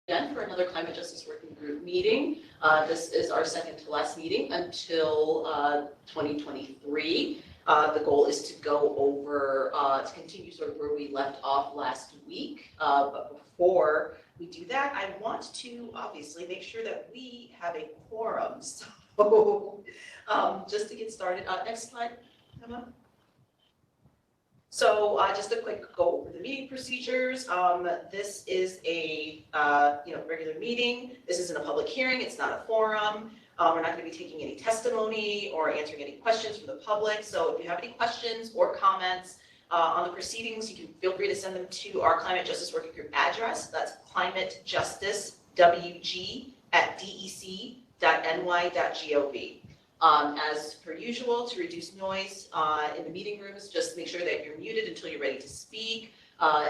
again for another Climate Justice Working Group meeting. This is our second to last meeting until 2023. The goal is to go over, to continue sort of where we left off last week. But before we do that, I want to obviously make sure that we have a quorum. So just to get started, next slide, Emma. So just a quick go over the meeting procedures. This is a regular meeting. This isn't a public hearing. It's not a forum. We're not going to be taking any testimony or answering any questions from the public. So if you have any questions or comments on the proceedings, you can feel free to send them to our Climate Justice Working Group address. That's climatejusticewg@dec.ny.gov. As per usual, to reduce noise in the meeting rooms, just make sure that you're muted until you're ready to speak.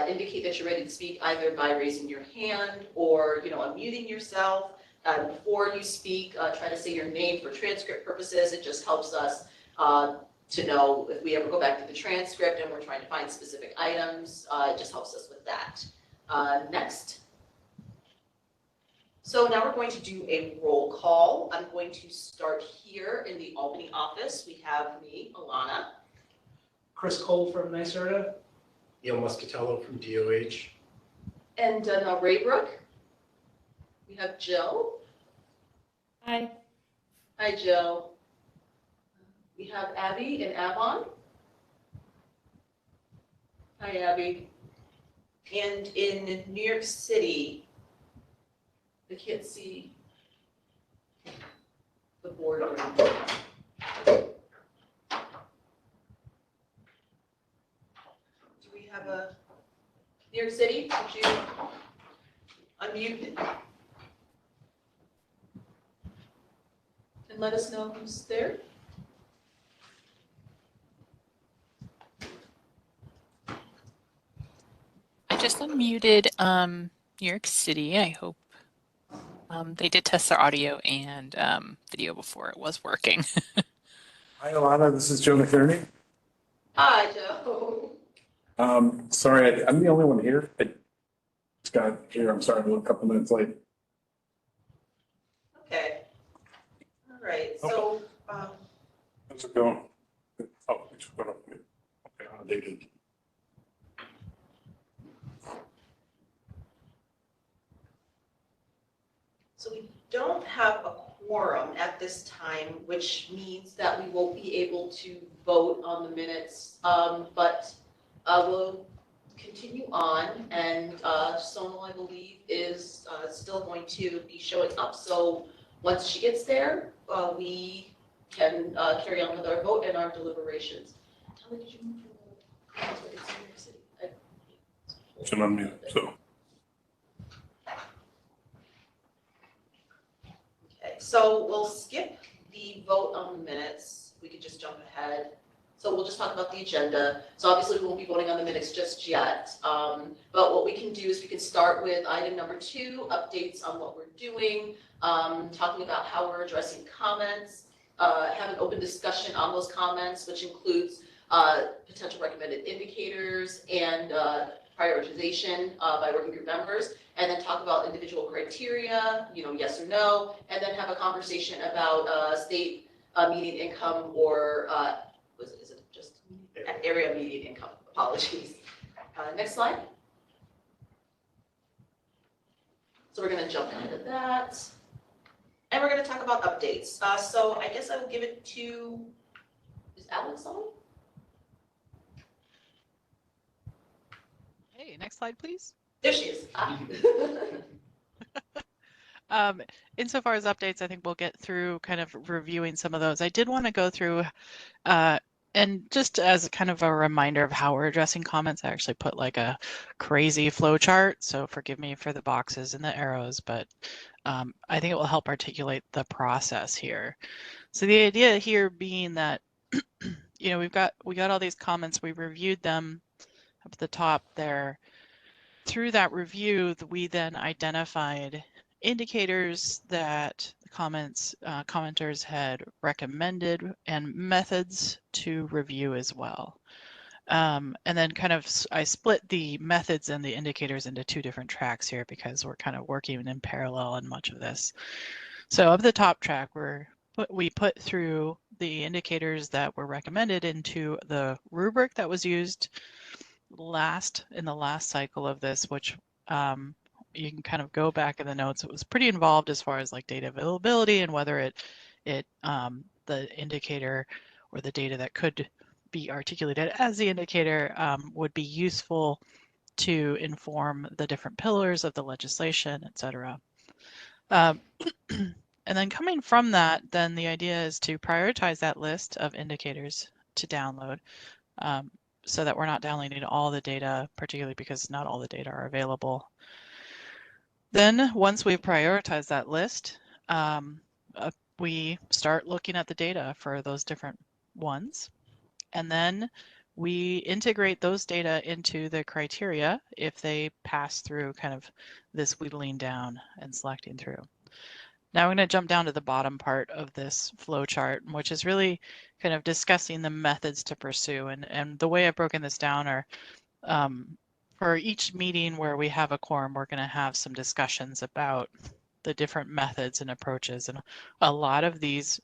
Indicate that you're ready to speak either by raising your hand or unmuting yourself. Before you speak, try to say your name for transcript purposes. It just helps us to know if we ever go back to the transcript and we're trying to find specific items. It just helps us with that. Next. So now we're going to do a roll call. I'm going to start here in the Albany office. We have me, Alana. Chris Cole from NYSERDA. Neil Muscatello from DOH. And now Raybrook. We have Jill. Hi. Hi, Jill. We have Abby in Avon. Hi, Abby. And in New York City, I can't see the board. Do we have a New York City? Could you unmute and let us know who's there? I just unmuted New York City. I hope they did test their audio and video before it was working. Hi, Alana. This is Joe McInerney. Hi, Joe. Sorry, I'm the only one here. I just got here. I'm sorry, I'm a couple minutes late. Okay. All right. So, How's it going? Oh, it's going up. Okay, outdated. so we don't have a quorum at this time, which means that we won't be able to vote on the minutes. But we'll continue on, and Sonal, I believe, is still going to be showing up. So once she gets there, we can carry on with our vote and our deliberations. How did you move from the New York City? It's an unmute, so. Okay, so we'll skip the vote on the minutes. We could just jump ahead. So we'll just talk about the agenda. So obviously we won't be voting on the minutes just yet. But what we can do is we can start with item number 2, updates on what we're doing, talking about how we're addressing comments, have an open discussion on those comments, which includes potential recommended indicators and prioritization by working group members, and then talk about individual criteria, yes or no, and then have a conversation about state median income or is it just area median income? Apologies. Next slide. So we're going to jump into that, and we're going to talk about updates. So I guess I will give it to, is Alex on? Hey, next slide, please. There she is. Insofar as updates, I think we'll get through kind of reviewing some of those. I did want to go through, and just as kind of a reminder of how we're addressing comments, I actually put like a crazy flow chart. So forgive me for the boxes and the arrows, but I think it will help articulate the process here. So the idea here being that, we got all these comments, we reviewed them up at the top there. Through that review, we then identified indicators that the commenters had recommended and methods to review as well. And then kind of I split the methods and the indicators into two different tracks here because we're kind of working in parallel in much of this. So of the top track, we put through the indicators that were recommended into the rubric that was used in the last cycle of this, which you can kind of go back in the notes. It was pretty involved as far as like data availability and whether the indicator or the data that could be articulated as the indicator would be useful to inform the different pillars of the legislation, et cetera. And then coming from that, then the idea is to prioritize that list of indicators to download so that we're not downloading all the data, particularly because not all the data are available. Then once we've prioritized that list, we start looking at the data for those different ones. And then we integrate those data into the criteria if they pass through kind of this whittling down and selecting through. Now I'm going to jump down to the bottom part of this flow chart, which is really kind of discussing the methods to pursue. And the way I've broken this down are for each meeting where we have a quorum, we're going to have some discussions about the different methods and approaches. And a lot of these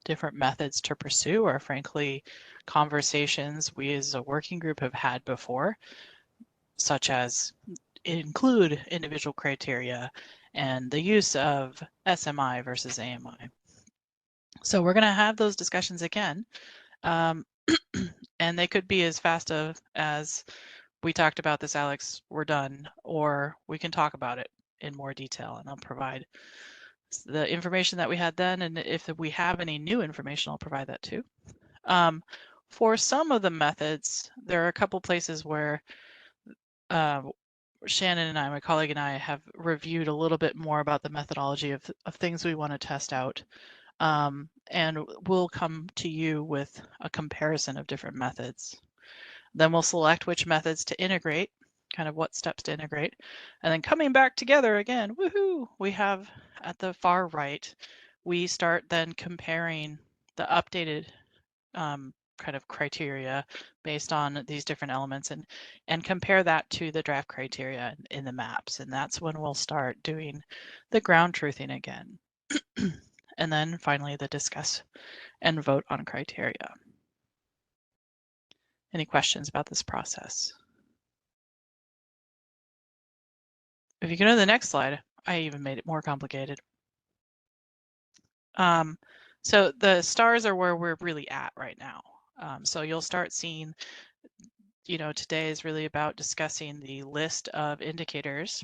different methods to pursue are frankly conversations we as a working group have had before, such as include individual criteria and the use of SMI versus AMI. So we're going to have those discussions again, and they could be as fast as we talked about this, Alex, we're done, or we can talk about it in more detail, and I'll provide the information that we had then, and if we have any new information, I'll provide that too. For some of the methods, there are a couple places where Shannon and I, my colleague and I, have reviewed a little bit more about the methodology of things we want to test out. And we'll come to you with a comparison of different methods. Then we'll select which methods to integrate, kind of what steps to integrate. And then coming back together again, woohoo, we have at the far right, we start then comparing the updated kind of criteria based on these different elements and compare that to the draft criteria in the maps. And that's when we'll start doing the ground truthing again. And then finally the discuss and vote on criteria. Any questions about this process? If you go to the next slide, I even made it more complicated. So the stars are where we're really at right now. So you'll start seeing, today is really about discussing the list of indicators.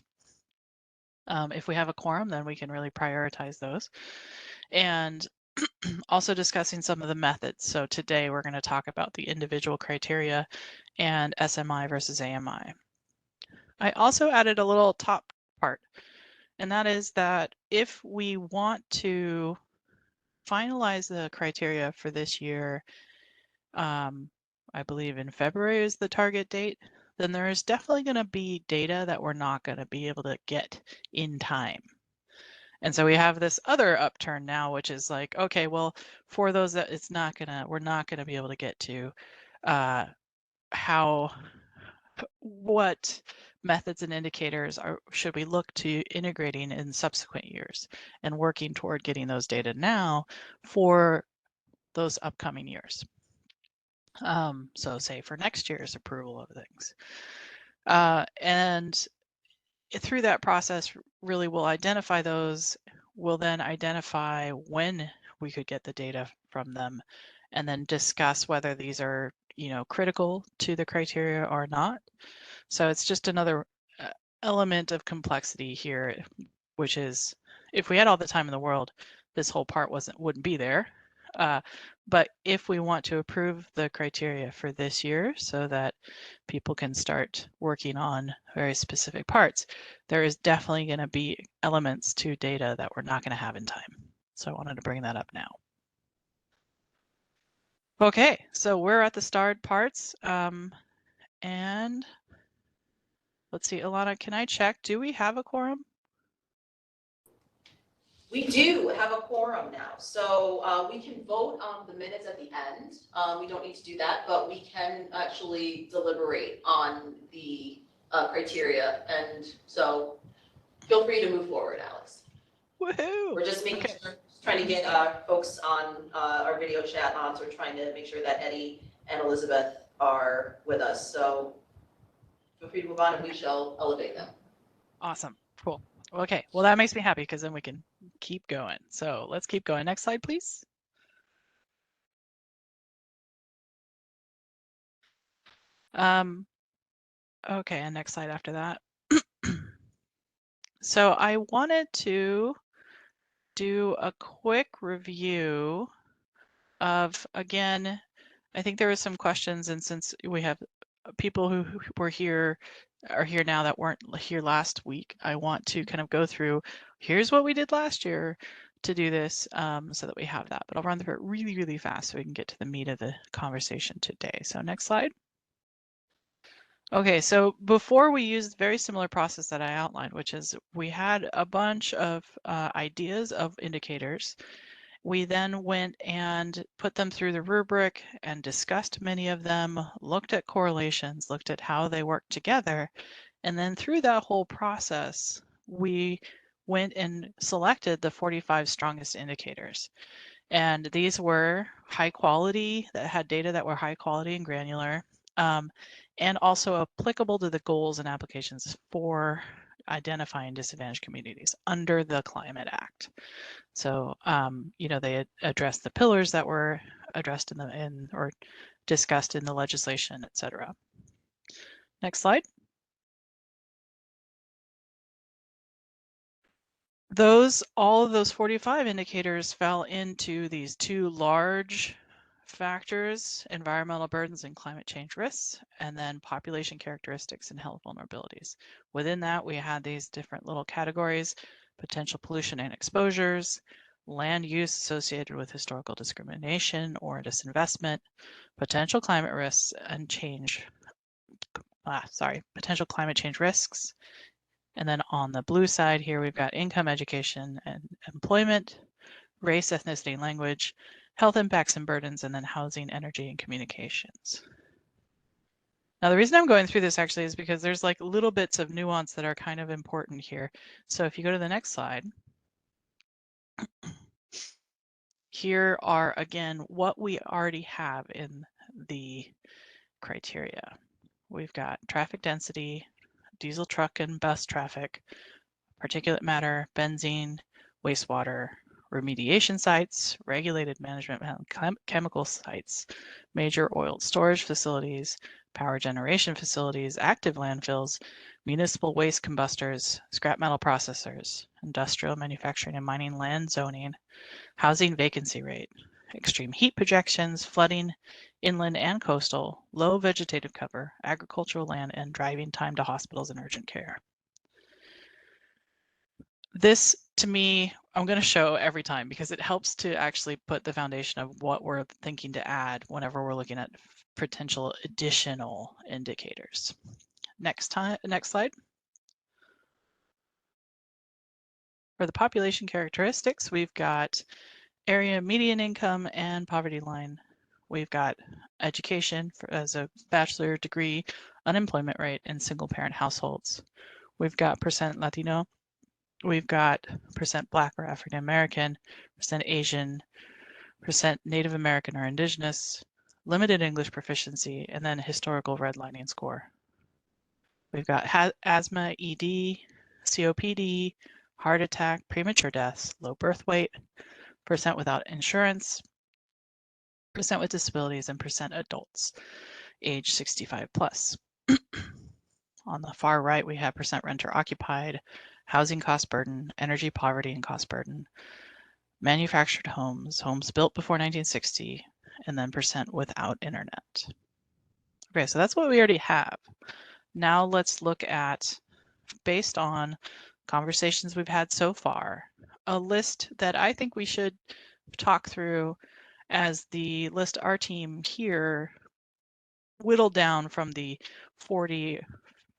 If we have a quorum, then we can really prioritize those. And also discussing some of the methods. So today we're going to talk about the individual criteria and SMI versus AMI. I also added a little top part, and that is that if we want to finalize the criteria for this year, I believe in February is the target date, then there is definitely going to be data that we're not going to be able to get in time. And so we have this other upturn now, which is like, okay, well, for those that we're not gonna be able to get to what methods and indicators should we look to integrating in subsequent years and working toward getting those data now for those upcoming years. So say for next year's approval of things. And through that process, really we'll identify those. We'll then identify when we could get the data from them and then discuss whether these are, critical to the criteria or not. So it's just another element of complexity here, which is if we had all the time in the world, this whole part wouldn't be there. But if we want to approve the criteria for this year so that people can start working on very specific parts, there is definitely going to be elements to data that we're not going to have in time. So I wanted to bring that up now. Okay, so we're at the starred parts. And let's see, Ilana, can I check? Do we have a quorum? We do have a quorum now, so we can vote on the minutes at the end. We don't need to do that, but we can actually deliberate on the criteria, and so feel free to move forward, Alex. Woohoo! We're just making Okay. sure, trying to get folks on our video chat on, so we're trying to make sure that Eddie and Elizabeth are with us, so feel free to move on and we shall elevate them. Awesome. Cool. Okay. Well, that makes me happy because then we can keep going. So let's keep going. Next slide, please. Okay, and next slide after that. So I wanted to do a quick review of, again, I think there were some questions, and since we have people who are here now that weren't here last week, I want to kind of go through, here's what we did last year to do this, so that we have that. But I'll run through it really, really fast so we can get to the meat of the conversation today. So next slide. Okay, so before we used a very similar process that I outlined, which is we had a bunch of ideas of indicators. We then went and put them through the rubric and discussed many of them, looked at correlations, looked at how they work together. And then through that whole process, we went and selected the 45 strongest indicators. And these were high quality, that had data that were high quality and granular, and also applicable to the goals and applications for identifying disadvantaged communities under the Climate Act. So, you know, they addressed the pillars that were addressed or discussed in the legislation, et cetera. Next slide. All of those 45 indicators fell into these two large factors: environmental burdens and climate change risks, and then population characteristics and health vulnerabilities. Within that, we had these different little categories: potential pollution and exposures, land use associated with historical discrimination or disinvestment, potential climate risks and potential climate change risks. And then on the blue side here, we've got income, education, and employment, race, ethnicity, and language, health impacts and burdens, and then housing, energy, and communications. Now, the reason I'm going through this actually is because there's like little bits of nuance that are kind of important here. So if you go to the next slide, here are, again, what we already have in the criteria. We've got traffic density, diesel truck and bus traffic, particulate matter, benzene, wastewater, remediation sites, regulated management chemical sites, major oil storage facilities, power generation facilities, active landfills, municipal waste combustors, scrap metal processors, industrial manufacturing and mining land zoning, housing vacancy rate, extreme heat projections, flooding, inland and coastal, low vegetative cover, agricultural land, and driving time to hospitals and urgent care. This, to me, I'm going to show every time because it helps to actually put the foundation of what we're thinking to add whenever we're looking at potential additional indicators. Next slide. For the population characteristics, we've got area median income and poverty line. We've got education as a bachelor degree, unemployment rate in single parent households. We've got percent Latino. We've got percent Black or African American, percent Asian, percent Native American or Indigenous, limited English proficiency, and then historical redlining score. We've got asthma, ED, COPD, heart attack, premature deaths, low birth weight, percent without insurance, percent with disabilities, and percent adults age 65 plus. On the far right, we have percent renter occupied, housing cost burden, energy poverty and cost burden, manufactured homes, homes built before 1960, and then percent without internet. Okay, so that's what we already have. Now let's look at, based on conversations we've had so far, a list that I think we should talk through as the list our team here whittled down from the 40,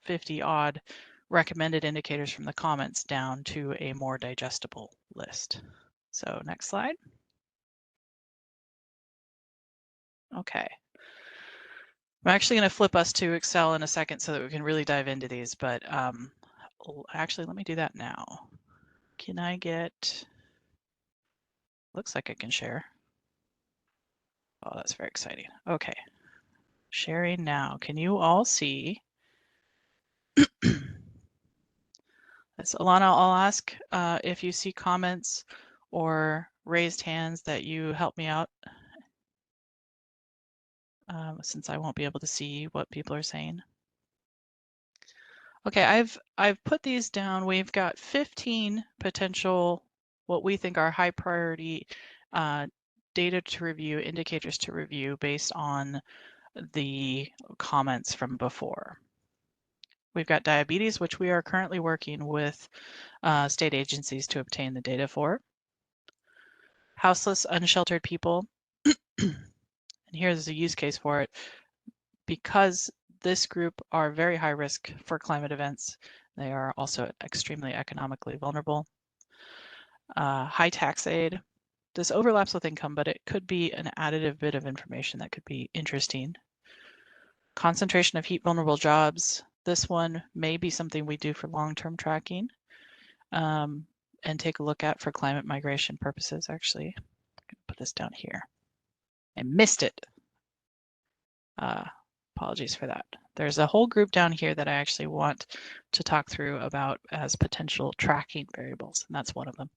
50 odd recommended indicators from the comments down to a more digestible list. So next slide. Okay. I'm actually going to flip us to Excel in a second so that we can really dive into these, but actually, let me do that now. Can I get, looks like I can share. Oh, that's very exciting. Okay, sharing now. Can you all see? That's Alana, I'll ask if you see comments or raised hands that you help me out, since I won't be able to see what people are saying. Okay, I've put these down. We've got 15 potential, what we think are high priority data to review, indicators to review based on the comments from before. We've got diabetes, which we are currently working with state agencies to obtain the data for. Houseless, unsheltered people. And here's a use case for it. Because this group are very high risk for climate events, they are also extremely economically vulnerable. High tax aid. This overlaps with income, but it could be an additive bit of information that could be interesting. Concentration of heat vulnerable jobs. This one may be something we do for long-term tracking and take a look at for climate migration purposes. Actually, I'm going to put this down here. I missed it. Apologies for that. There's a whole group down here that I actually want to talk through about as potential tracking variables, and that's one of them.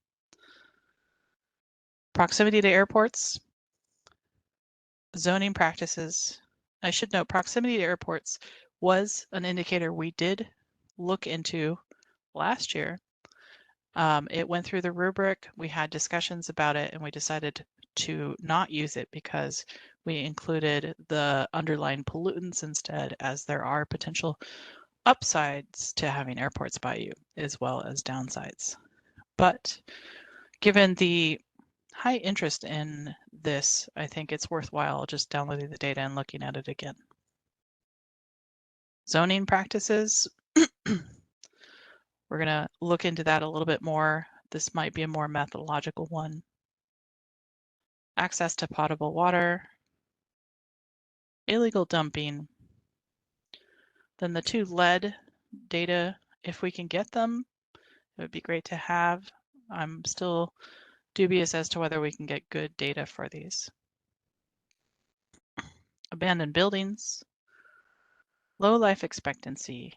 Proximity to airports, zoning practices. I should note proximity to airports was an indicator we did look into last year. It went through the rubric, we had discussions about it, and we decided to not use it because we included the underlying pollutants instead, as there are potential upsides to having airports by you as well as downsides. But given the high interest in this, I think it's worthwhile just downloading the data and looking at it again. Zoning practices. We're going to look into that a little bit more. This might be a more methodological one. Access to potable water. Illegal dumping. Then the two lead data, if we can get them, it would be great to have. I'm still dubious as to whether we can get good data for these. Abandoned buildings. Low life expectancy.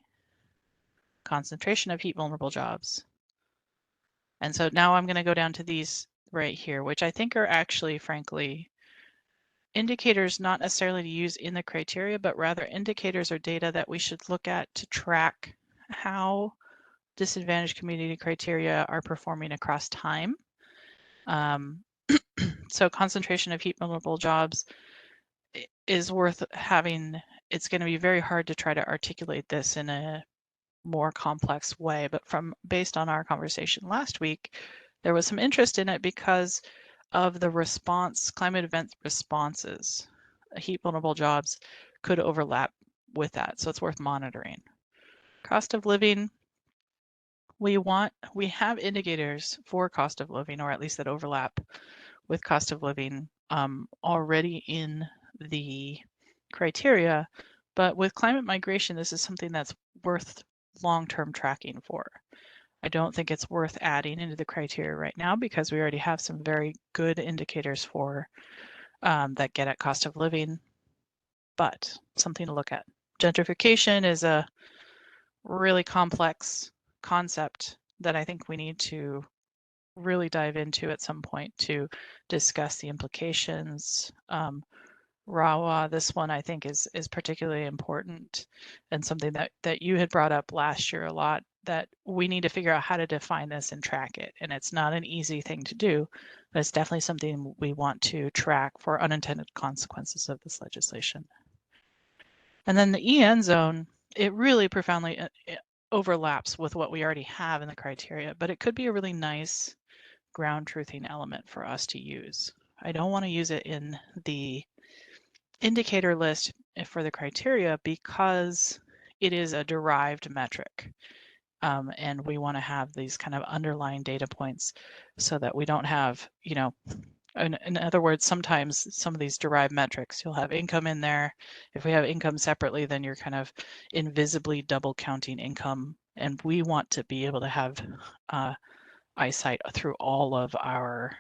Concentration of heat vulnerable jobs. And so now I'm going to go down to these right here, which I think are actually, frankly, indicators not necessarily to use in the criteria, but rather indicators or data that we should look at to track how disadvantaged community criteria are performing across time. So concentration of heat vulnerable jobs is worth having. It's going to be very hard to try to articulate this in a more complex way, but based on our conversation last week, there was some interest in it because of the response, climate event responses. Heat vulnerable jobs could overlap with that, so it's worth monitoring. Cost of living, we have indicators for cost of living, or at least that overlap with cost of living already in the criteria, but with climate migration, this is something that's worth long-term tracking for. I don't think it's worth adding into the criteria right now because we already have some very good indicators for that get at cost of living, but something to look at. Gentrification is a really complex concept that I think we need to really dive into at some point to discuss the implications. RAWA, this one I think is particularly important and something that you had brought up last year a lot, that we need to figure out how to define this and track it. And it's not an easy thing to do, but it's definitely something we want to track for unintended consequences of this legislation. And then the EN zone, it really profoundly overlaps with what we already have in the criteria, but it could be a really nice ground truthing element for us to use. I don't want to use it in the indicator list for the criteria because it is a derived metric. And we want to have these kind of underlying data points so that we don't have, you know, in other words, sometimes some of these derived metrics, you'll have income in there. If we have income separately, then you're kind of invisibly double counting income. And we want to be able to have eyesight through all of our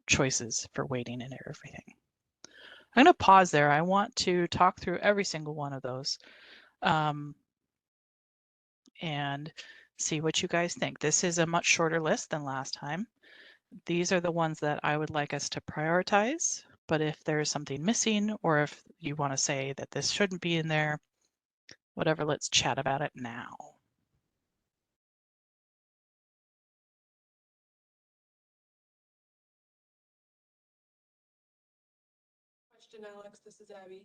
choices for weighting and everything. I'm going to pause there. I want to talk through every single one of those and see what you guys think. This is a much shorter list than last time. These are the ones that I would like us to prioritize, but if there's something missing or if you want to say that this shouldn't be in there, whatever, let's chat about it now. Question, Alex, this is Abby.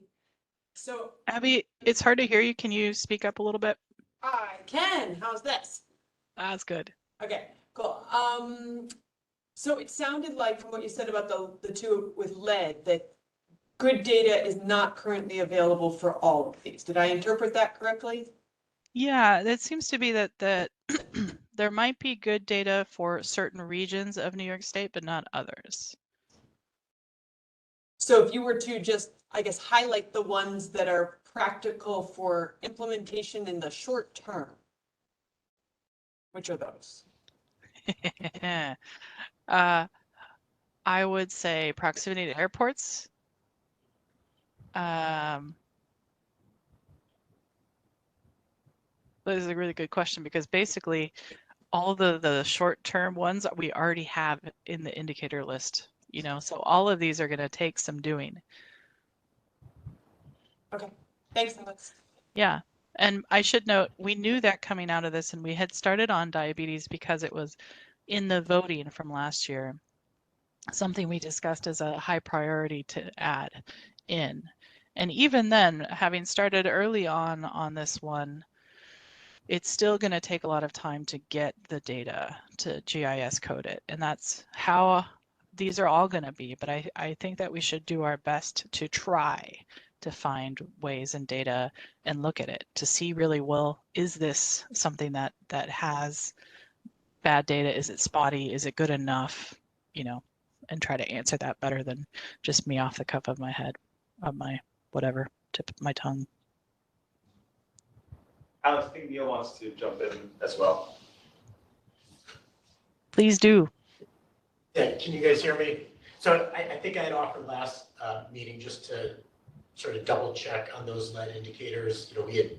So Abby, it's hard to hear you. Can you speak up a little bit? I can, how's this? That's good. Okay, cool. So it sounded like from what you said about the two with lead, that good data is not currently available for all of these. Did I interpret that correctly? Yeah, it seems to be that there might be good data for certain regions of New York State, but not others. So if you were to just, I guess, highlight the ones that are practical for implementation in the short term, which are those? I would say proximity to airports. That is a really good question because basically all the short-term ones we already have in the indicator list, you know, so all of these are going to take some doing. Okay, thanks, Alex. Yeah. And I should note, we knew that coming out of this and we had started on diabetes because it was in the voting from last year, something we discussed as a high priority to add in. And even then, having started early on this one, it's still going to take a lot of time to get the data to GIS code it. And that's how these are all going to be. But I think that we should do our best to try to find ways in data and look at it to see really, well, is this something that has bad data? Is it spotty? Is it good enough? You know, and try to answer that better than just me off the cuff of my head, of my whatever, tip of my tongue. Alex, I think Neil wants to jump in as well. Please do. Yeah, can you guys hear me? So I think I had offered last meeting just to sort of double check on those lead indicators. You know,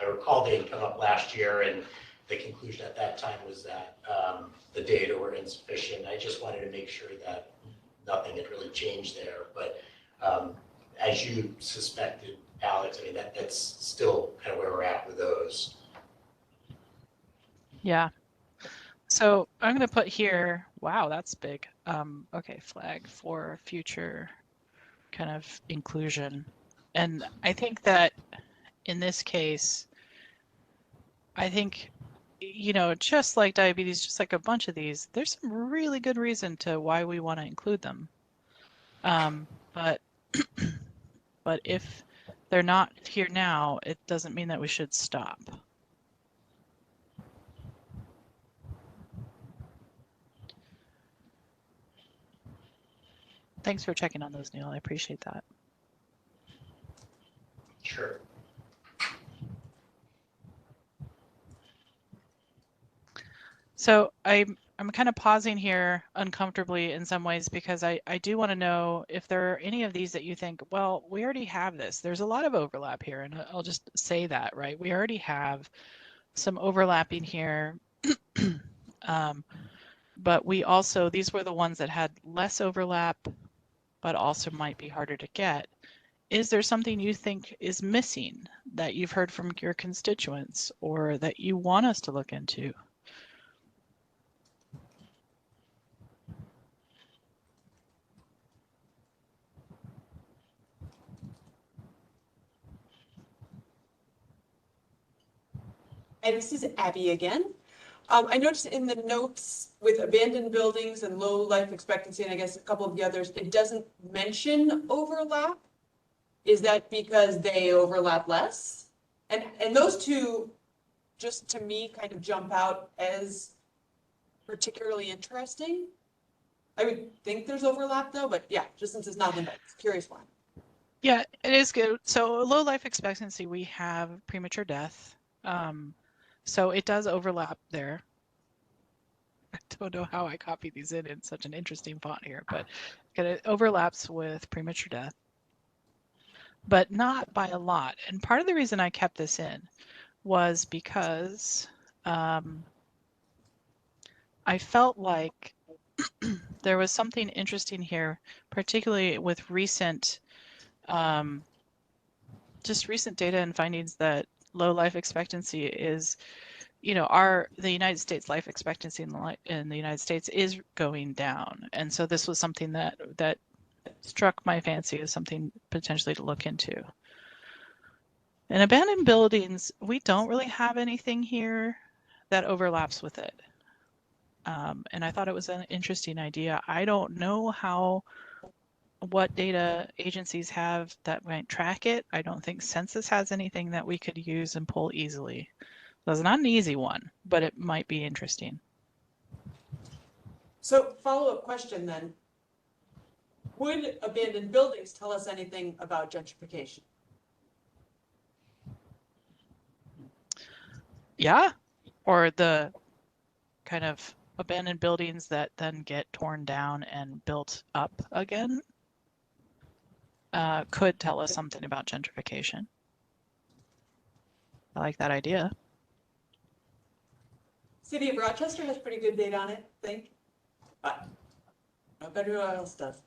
I recall they had come up last year and the conclusion at that time was that the data were insufficient. I just wanted to make sure that nothing had really changed there. But as you suspected, Alex, I mean, that's still kind of where we're at with those. Yeah. So I'm going to put here, wow, that's big. Okay, flag for future kind of inclusion. And I think that in this case, I think, you know, just like diabetes, just like a bunch of these, there's some really good reason to why we want to include them. But if they're not here now, it doesn't mean that we should stop. Thanks for checking on those, Neil. I appreciate that. Sure. So I'm kind of pausing here uncomfortably in some ways because I do want to know if there are any of these that you think, well, we already have this. There's a lot of overlap here, and I'll just say that, right? We already have some overlapping here. But we also, these were the ones that had less overlap, but also might be harder to get. Is there something you think is missing that you've heard from your constituents or that you want us to look into? And this is Abby again. I noticed in the notes with abandoned buildings and low life expectancy, and I guess a couple of the others, it doesn't mention overlap. Is that because they overlap less? And those two just to me kind of jump out as particularly interesting. I would think there's overlap though, but yeah, just since it's not in the notes, curious why. Yeah, it is good. So low life expectancy, we have premature death. So it does overlap there. I don't know how I copied these in such an interesting font here, but it overlaps with premature death, but not by a lot. And part of the reason I kept this in was because I felt like there was something interesting here, particularly with recent, just recent data and findings that low life expectancy is, you know, the United States life expectancy in the United States is going down, and so this was something that struck my fancy as something potentially to look into. In abandoned buildings, we don't really have anything here that overlaps with it. And I thought it was an interesting idea. I don't know what data agencies have that might track it. I don't think Census has anything that we could use and pull easily. So it's not an easy one, but it might be interesting. So follow-up question then. Would abandoned buildings tell us anything about gentrification? Yeah, or the kind of abandoned buildings that then get torn down and built up again could tell us something about gentrification. I like that idea. City of Rochester has pretty good data on it, I think. But I bet who else does.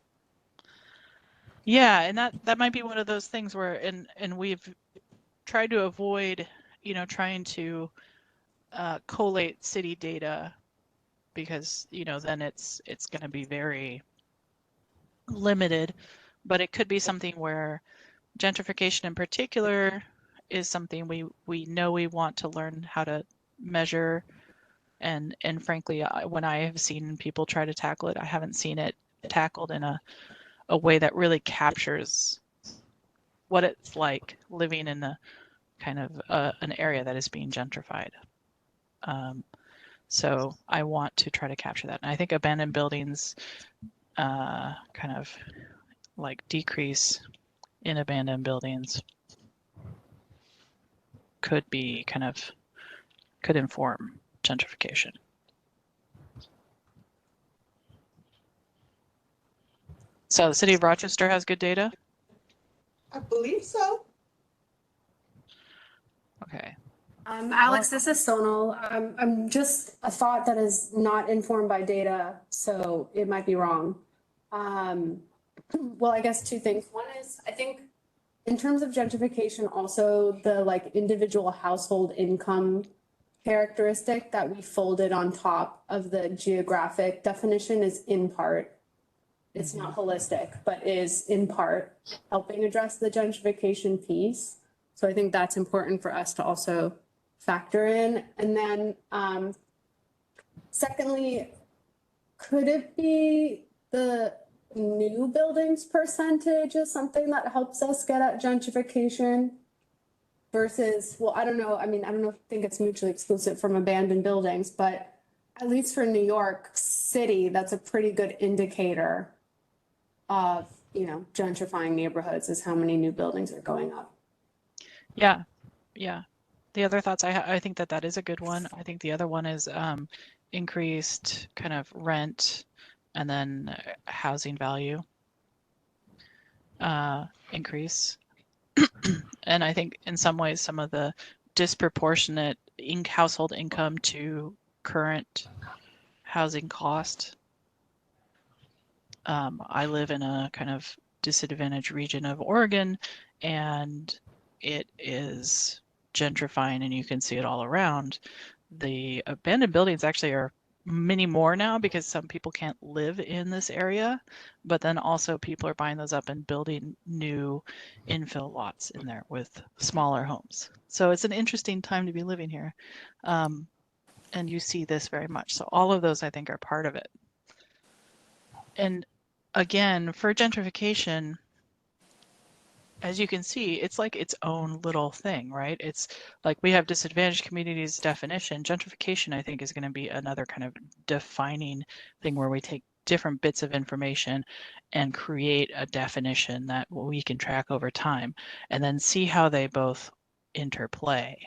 Yeah, and that might be one of those things where and we've tried to avoid, you know, trying to collate city data because, you know, then it's going to be very limited, but it could be something where gentrification in particular is something we know we want to learn how to measure, and frankly, when I have seen people try to tackle it, I haven't seen it tackled in a way that really captures what it's like living in a kind of an area that is being gentrified. So I want to try to capture that. And I think abandoned buildings kind of like decrease in abandoned buildings could be could inform gentrification. So the city of Rochester has good data? I believe so. Okay. Alex, this is Sonal. I'm just a thought that is not informed by data, so it might be wrong. Well, I guess two things. One is, I think in terms of gentrification, also the like individual household income characteristic that we folded on top of the geographic definition is in part. It's not holistic, but is in part helping address the gentrification piece. So I think that's important for us to also factor in. And then secondly, could it be the new buildings percentage is something that helps us get at gentrification versus, well, I don't know. I mean, I don't know, think it's mutually exclusive from abandoned buildings, but at least for New York City, that's a pretty good indicator of, you know, gentrifying neighborhoods is how many new buildings are going up. Yeah, yeah. The other thoughts, I think that is a good one. I think the other one is increased kind of rent and then housing value increase. And I think in some ways, some of the disproportionate household income to current housing cost. I live in a kind of disadvantaged region of Oregon, and it is gentrifying, and you can see it all around. The abandoned buildings actually are many more now because some people can't live in this area, but then also people are buying those up and building new infill lots in there with smaller homes. So it's an interesting time to be living here. And you see this very much. So all of those I think are part of it. And again, for gentrification, as you can see, it's like its own little thing, right? It's like we have disadvantaged communities definition. Gentrification, I think, is going to be another kind of defining thing where we take different bits of information and create a definition that we can track over time and then see how they both interplay.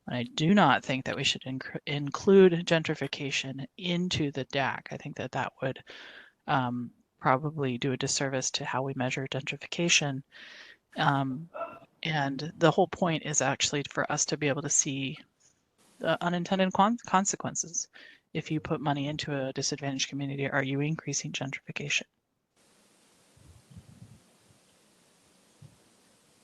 And I do not think that we should include gentrification into the DAC. I think that that would probably do a disservice to how we measure gentrification. And the whole point is actually for us to be able to see the unintended consequences. If you put money into a disadvantaged community, are you increasing gentrification?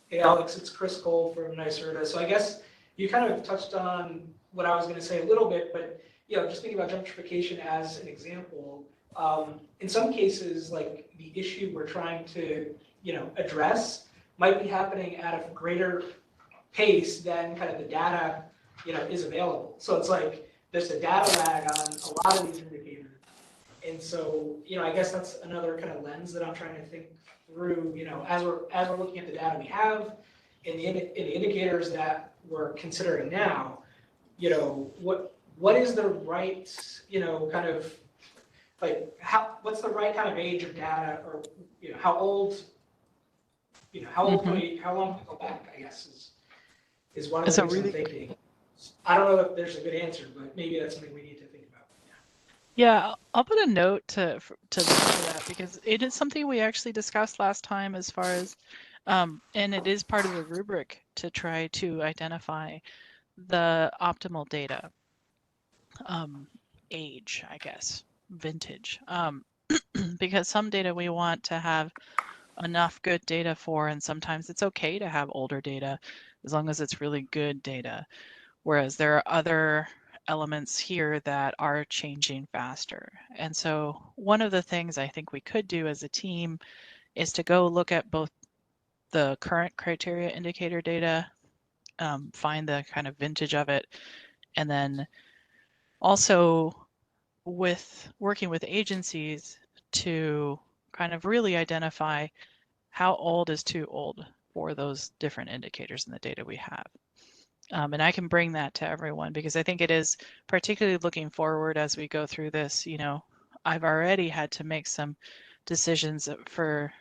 Hey, Alex, it's Chris Cole from NYSERDA. So I guess you kind of touched on what I was going to say a little bit, but just thinking about gentrification as an example, in some cases, like the issue we're trying to, address might be happening at a greater pace than kind of the data, is available. So it's like there's a data lag on a lot of these indicators. And so, I guess that's another kind of lens that I'm trying to think through, as we're looking at the data we have and the indicators that we're considering now, what is the right, kind of like what's the right kind of age of data, or how old, how long can we go back, I guess is one of the things I'm thinking. I don't know if there's a good answer, but maybe that's something we need to think about. Yeah, I'll put a note to look for that, because it is something we actually discussed last time as far as, and it is part of the rubric to try to identify the optimal data, age, I guess, vintage, because some data we want to have enough good data for, and sometimes it's okay to have older data as long as it's really good data. Whereas there are other elements here that are changing faster. And so one of the things I think we could do as a team is to go look at both the current criteria indicator data, find the kind of vintage of it, and then also with working with agencies to kind of really identify how old is too old for those different indicators in the data we have. And I can bring that to everyone, because I think it is particularly looking forward as we go through this. I've already had to make some decisions for,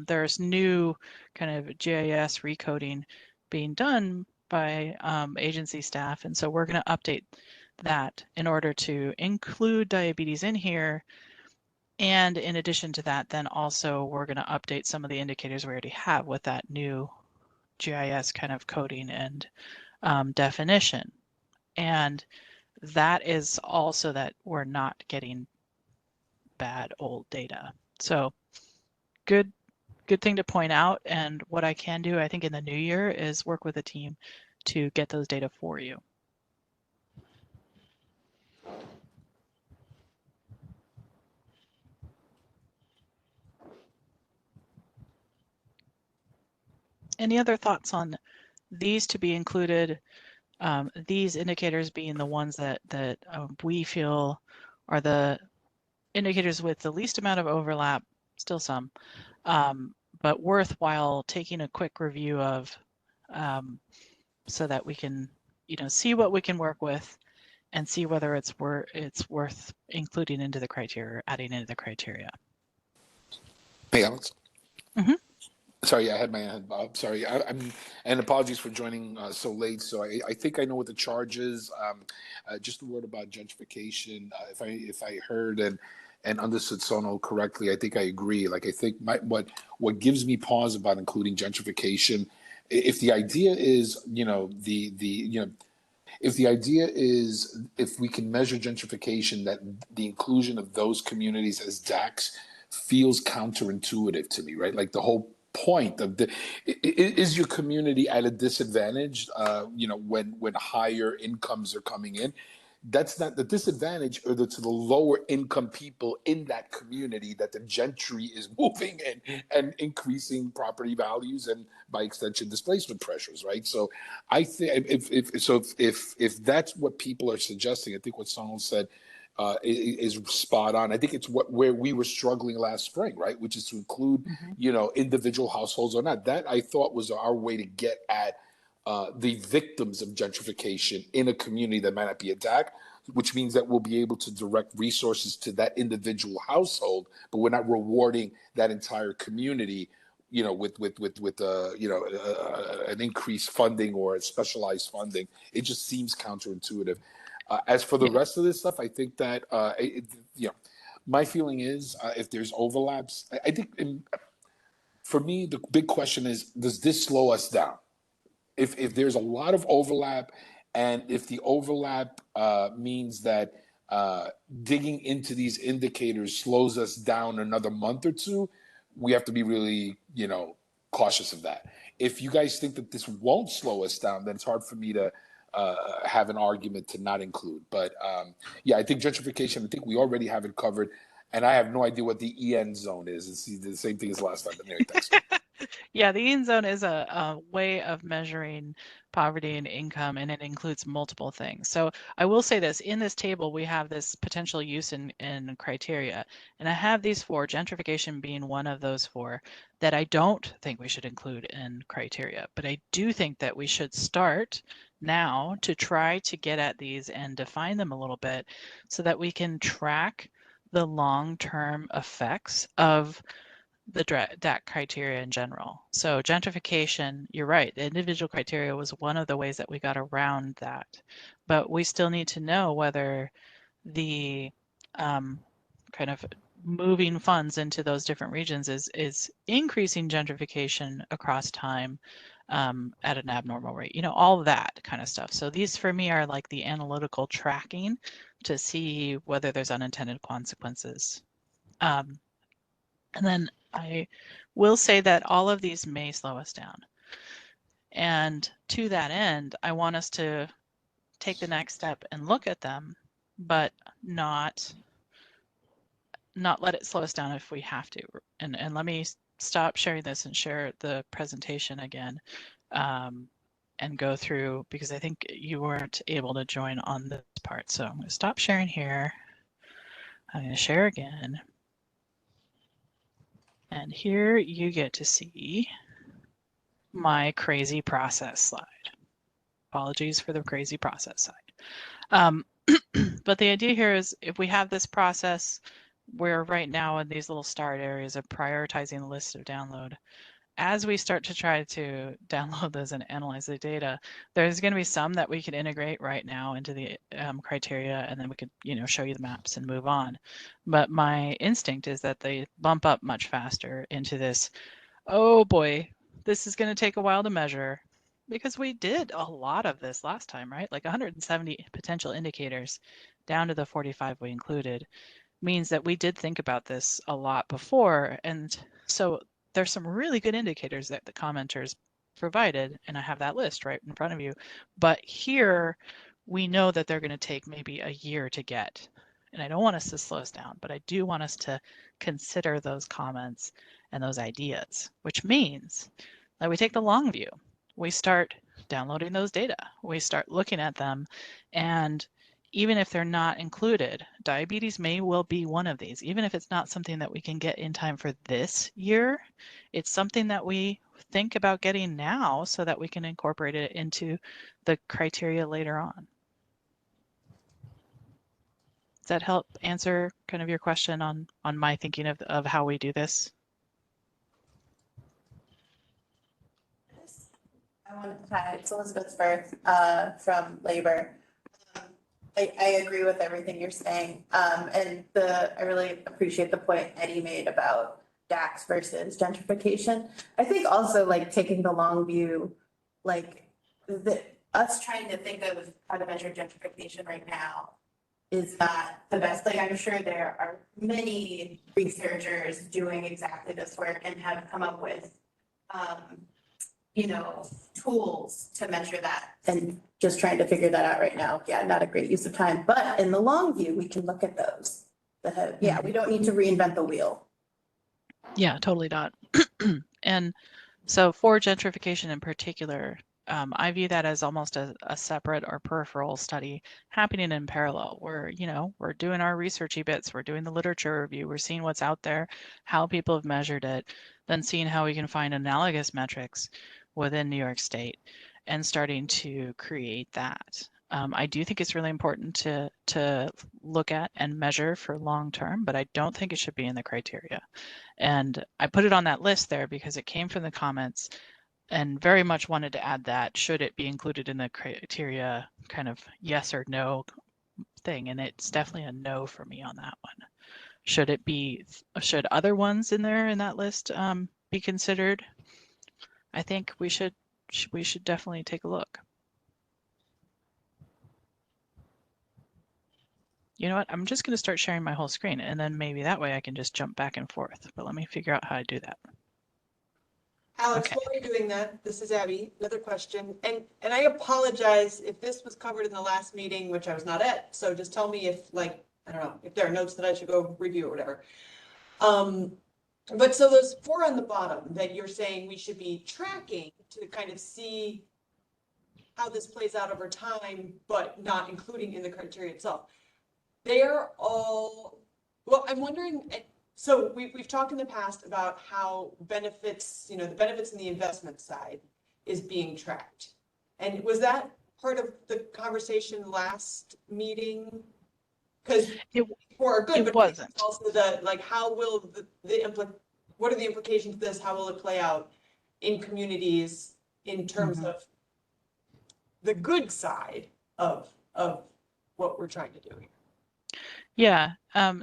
there's new kind of GIS recoding being done by agency staff. And so we're going to update that in order to include diabetes in here. And in addition to that, then also we're going to update some of the indicators we already have with that new GIS kind of coding and definition. And that is also that we're not getting bad old data. So good thing to point out. And what I can do, I think, in the new year is work with a team to get those data for you. Any other thoughts on these to be included? These indicators being the ones that we feel are the indicators with the least amount of overlap, still some, but worthwhile taking a quick review of, so that we can, see what we can work with and see whether it's worth including into the criteria or adding into the criteria. Hey, Alex. Mm-hmm. Sorry, I had my hand, Bob. Sorry, and apologies for joining so late. So I think I know what the charge is. Just a word about gentrification. If I heard and understood Sonal correctly, I think I agree. Like, I think what gives me pause about including gentrification, if the idea is, if the idea is, if we can measure gentrification, that the inclusion of those communities as DACs feels counterintuitive to me, right? Like the whole point of is your community at a disadvantage, when higher incomes are coming in? That's not the disadvantage, or to the lower income people in that community that the gentry is moving in and increasing property values and by extension displacement pressures, right? So I think if that's what people are suggesting, I think what Sonal said is spot on. I think it's where we were struggling last spring, right? Which is to include, individual households or not. That I thought was our way to get at the victims of gentrification in a community that might not be a DAC, which means that we'll be able to direct resources to that individual household, but we're not rewarding that entire community, with an increased funding or a specialized funding. It just seems counterintuitive. As for the rest of this stuff, I think that my feeling is if there's overlaps, I think for me the big question is, does this slow us down? If there's a lot of overlap, and if the overlap means that digging into these indicators slows us down another month or two, we have to be really, cautious of that. If you guys think that this won't slow us down, then it's hard for me to have an argument to not include. But I think gentrification, I think we already have it covered. And I have no idea what the EN zone is. It's the same thing as last time. But anyway, thanks. Yeah, the EN zone is a way of measuring poverty and income, and it includes multiple things. So I will say this, in this table, we have this potential use in criteria, and I have these 4, gentrification being one of those 4, that I don't think we should include in criteria. But I do think that we should start now to try to get at these and define them a little bit so that we can track the long-term effects of the DAC criteria in general. So gentrification, you're right, the individual criteria was one of the ways that we got around that. But we still need to know whether the kind of moving funds into those different regions is increasing gentrification across time at an abnormal rate, all of that kind of stuff. So these for me are like the analytical tracking to see whether there's unintended consequences. And then I will say that all of these may slow us down. And to that end, I want us to take the next step and look at them, but not let it slow us down if we have to. And let me stop sharing this and share the presentation again and go through, because I think you weren't able to join on this part. So I'm going to stop sharing here. I'm going to share again. And here you get to see my crazy process slide. Apologies for the crazy process slide. But the idea here is, if we have this process, we're right now in these little start areas of prioritizing the list of download. As we start to try to download those and analyze the data, there's going to be some that we can integrate right now into the criteria, and then we could, show you the maps and move on. But my instinct is that they bump up much faster into this, oh boy, this is going to take a while to measure, because we did a lot of this last time, right? Like 170 potential indicators down to the 45 we included means that we did think about this a lot before. And so there's some really good indicators that the commenters provided, and I have that list right in front of you. But here we know that they're going to take maybe a year to get. And I don't want us to slow us down, but I do want us to consider those comments and those ideas, which means that we take the long view. We start downloading those data. We start looking at them, and even if they're not included, diabetes may well be one of these. Even if it's not something that we can get in time for this year, it's something that we think about getting now so that we can incorporate it into the criteria later on. Does that help answer kind of your question on my thinking of how we do this? Hi, it's Elizabeth Firth from Labor. I agree with everything you're saying. And I really appreciate the point Eddie made about DACs versus gentrification. I think also taking the long view, us trying to think of how to measure gentrification right now is not the best. I'm sure there are many researchers doing exactly this work and have come up with tools to measure that, and just trying to figure that out right now. Yeah, not a great use of time, but in the long view, we can look at those. We don't need to reinvent the wheel. Yeah, totally not. And so for gentrification in particular, I view that as almost a separate or peripheral study happening in parallel where, you know, we're doing our researchy bits, we're doing the literature review, we're seeing what's out there, how people have measured it, then seeing how we can find analogous metrics within New York State and starting to create that. I do think it's really important to look at and measure for long term, but I don't think it should be in the criteria. And I put it on that list there because it came from the comments and very much wanted to add that, should it be included in the criteria, kind of yes or no thing. And it's definitely a no for me on that one. Should other ones in there in that list be considered? I think we should definitely take a look. You know what? I'm just going to start sharing my whole screen, and then maybe that way I can just jump back and forth. But let me figure out how to do that. Alex, Okay. while you're doing that, this is Abby, another question. And I apologize if this was covered in the last meeting, which I was not at. So just tell me if, like, I don't know, if there are notes that I should go review or whatever. But so those 4 on the bottom that you're saying we should be tracking to kind of see how this plays out over time, but not including in the criteria itself. They're all, well, I'm wondering, so we've talked in the past about how benefits, you know, the benefits in the investment side is being tracked. And was that part of the conversation last meeting? Because for good, but wasn't. Also the, like, how will what are the implications of this? How will it play out in communities in terms of the good side of what we're trying to do here? Yeah,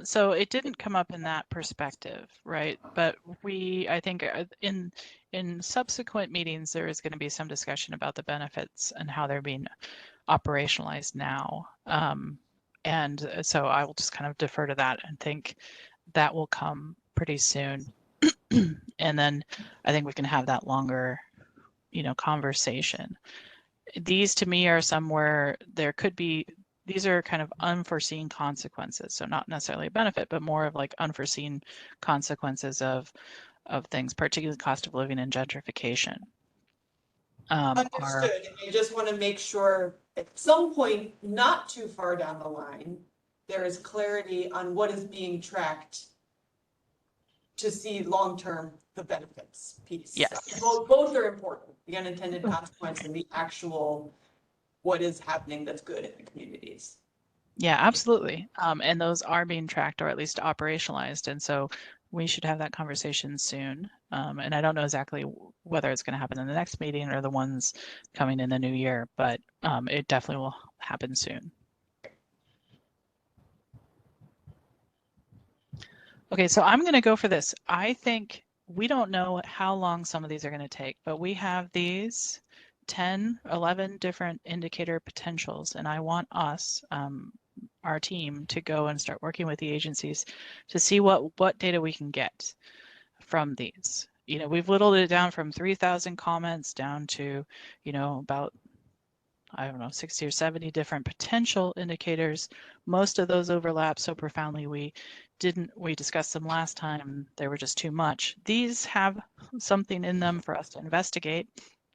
so it didn't come up in that perspective, right? But I think in subsequent meetings, there is going to be some discussion about the benefits and how they're being operationalized now. And so I will just kind of defer to that and think that will come pretty soon. And then I think we can have that longer, you know, conversation. These to me are somewhere there could be, these are kind of unforeseen consequences. So not necessarily a benefit, but more of like unforeseen consequences of things, particularly cost of living and gentrification. Understood. I just want to make sure at some point, not too far down the line, there is clarity on what is being tracked to see long-term the benefits piece. Yes. Both are important, the unintended consequence and the actual what is happening that's good in the communities. Yeah, absolutely. And those are being tracked or at least operationalized. And so we should have that conversation soon. And I don't know exactly whether it's going to happen in the next meeting or the ones coming in the new year, but it definitely will happen soon. Okay, so I'm going to go for this. I think we don't know how long some of these are going to take, but we have these 10, 11 different indicator potentials, and I want us, our team, to go and start working with the agencies to see what data we can get from these. You know, we've whittled it down from 3,000 comments down to, you know, about, I don't know, 60 or 70 different potential indicators. Most of those overlap so profoundly we discussed them last time, they were just too much. These have something in them for us to investigate.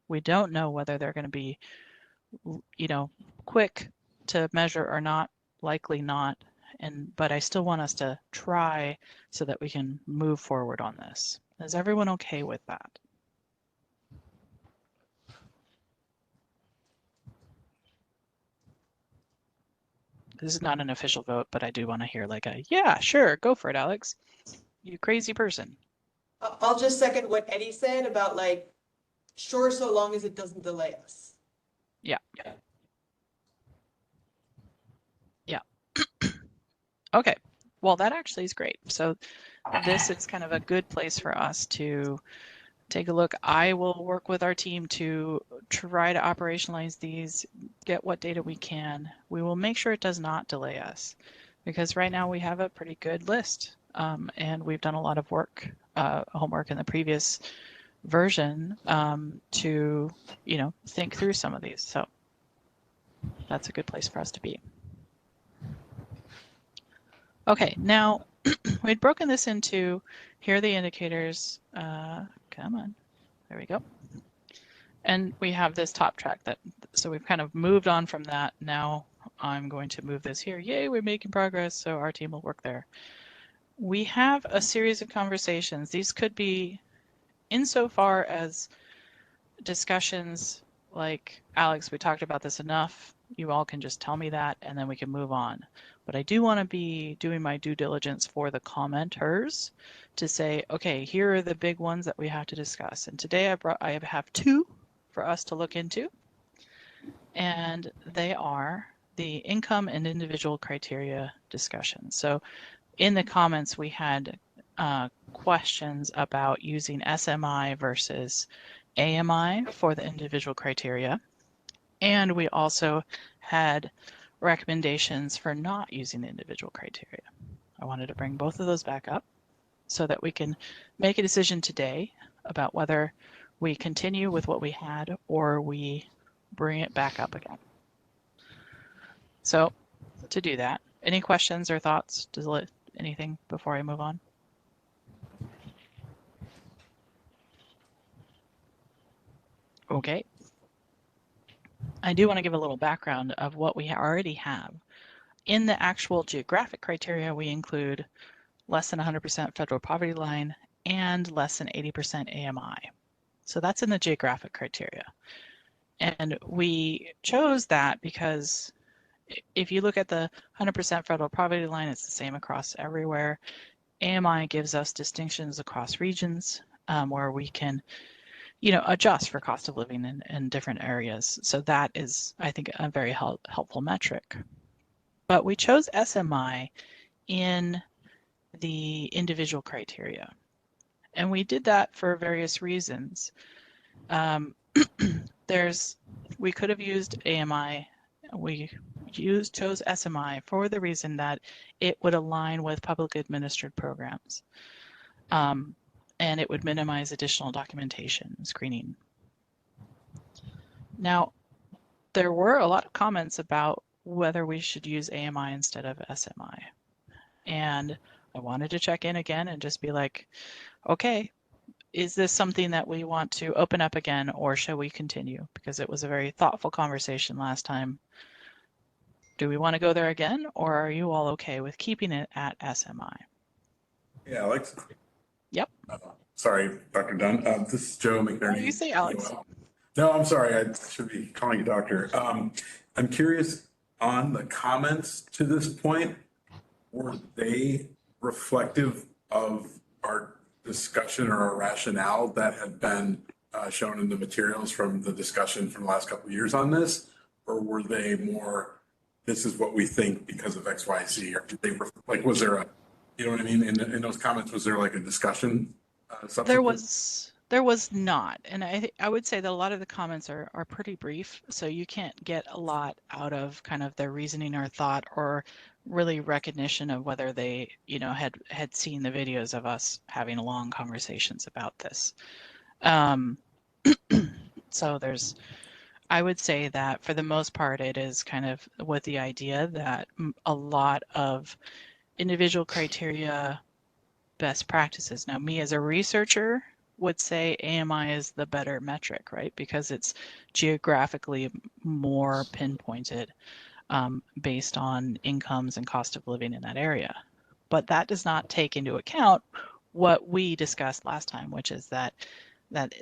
We don't know whether they're going to be, you know, quick to measure or not, likely not. But I still want us to try so that we can move forward on this. Is everyone okay with that? This is not an official vote, but I do want to hear like a, yeah, sure, go for it, Alex. You crazy person. I'll just second what Eddie said about, like, sure, so long as it doesn't delay us. Yeah. Yeah. Okay. Well, that actually is great. So this is kind of a good place for us to take a look. I will work with our team to try to operationalize these, get what data we can. We will make sure it does not delay us, because right now we have a pretty good list, and we've done a lot of work, homework in the previous version to, you know, think through some of these. So that's a good place for us to be. Okay, now we'd broken this into, here are the indicators. Come on, there we go. And we have this top track so we've kind of moved on from that. Now I'm going to move this here. Yay, we're making progress. So our team will work there. We have a series of conversations. These could be insofar as discussions like, Alex, we talked about this enough. You all can just tell me that and then we can move on. But I do want to be doing my due diligence for the commenters to say, okay, here are the big ones that we have to discuss. And today I have 2 for us to look into. And they are the income and individual criteria discussion. So in the comments, we had questions about using SMI versus AMI for the individual criteria. And we also had recommendations for not using the individual criteria. I wanted to bring both of those back up so that we can make a decision today about whether we continue with what we had or we bring it back up again. So to do that, any questions or thoughts? Anything before I move on? Okay. I do want to give a little background of what we already have. In the actual geographic criteria, we include less than 100% federal poverty line and less than 80% AMI. So that's in the geographic criteria. And we chose that because if you look at the 100% federal poverty line, it's the same across everywhere. AMI gives us distinctions across regions where we can, adjust for cost of living in different areas. So that is, I think, a very helpful metric. But we chose SMI in the individual criteria. And we did that for various reasons. We could have used AMI. We chose SMI for the reason that it would align with public administered programs. And it would minimize additional documentation and screening. Now, there were a lot of comments about whether we should use AMI instead of SMI. And I wanted to check in again and just be like, okay, is this something that we want to open up again or shall we continue? Because it was a very thoughtful conversation last time. Do we want to go there again or are you all okay with keeping it at SMI? Yeah, Alex. Yep. Sorry, Dr. Dunn. This is Joe McNerney. You say Alex. No, I'm sorry. I should be calling you doctor. I'm curious on the comments to this point, were they reflective of our discussion or our rationale that had been shown in the materials from the discussion from the last couple of years on this? Or were they more, this is what we think because of X, Y, Z? Or did they, was there a, you know what I mean? In those comments, was there like a discussion? There was not. And I would say that a lot of the comments are pretty brief. So you can't get a lot out of kind of their reasoning or thought or really recognition of whether they, had seen the videos of us having long conversations about this. So I would say that for the most part, it is kind of with the idea that a lot of individual criteria best practices. Now, me as a researcher would say AMI is the better metric, right? Because it's geographically more pinpointed based on incomes and cost of living in that area. But that does not take into account what we discussed last time, which is that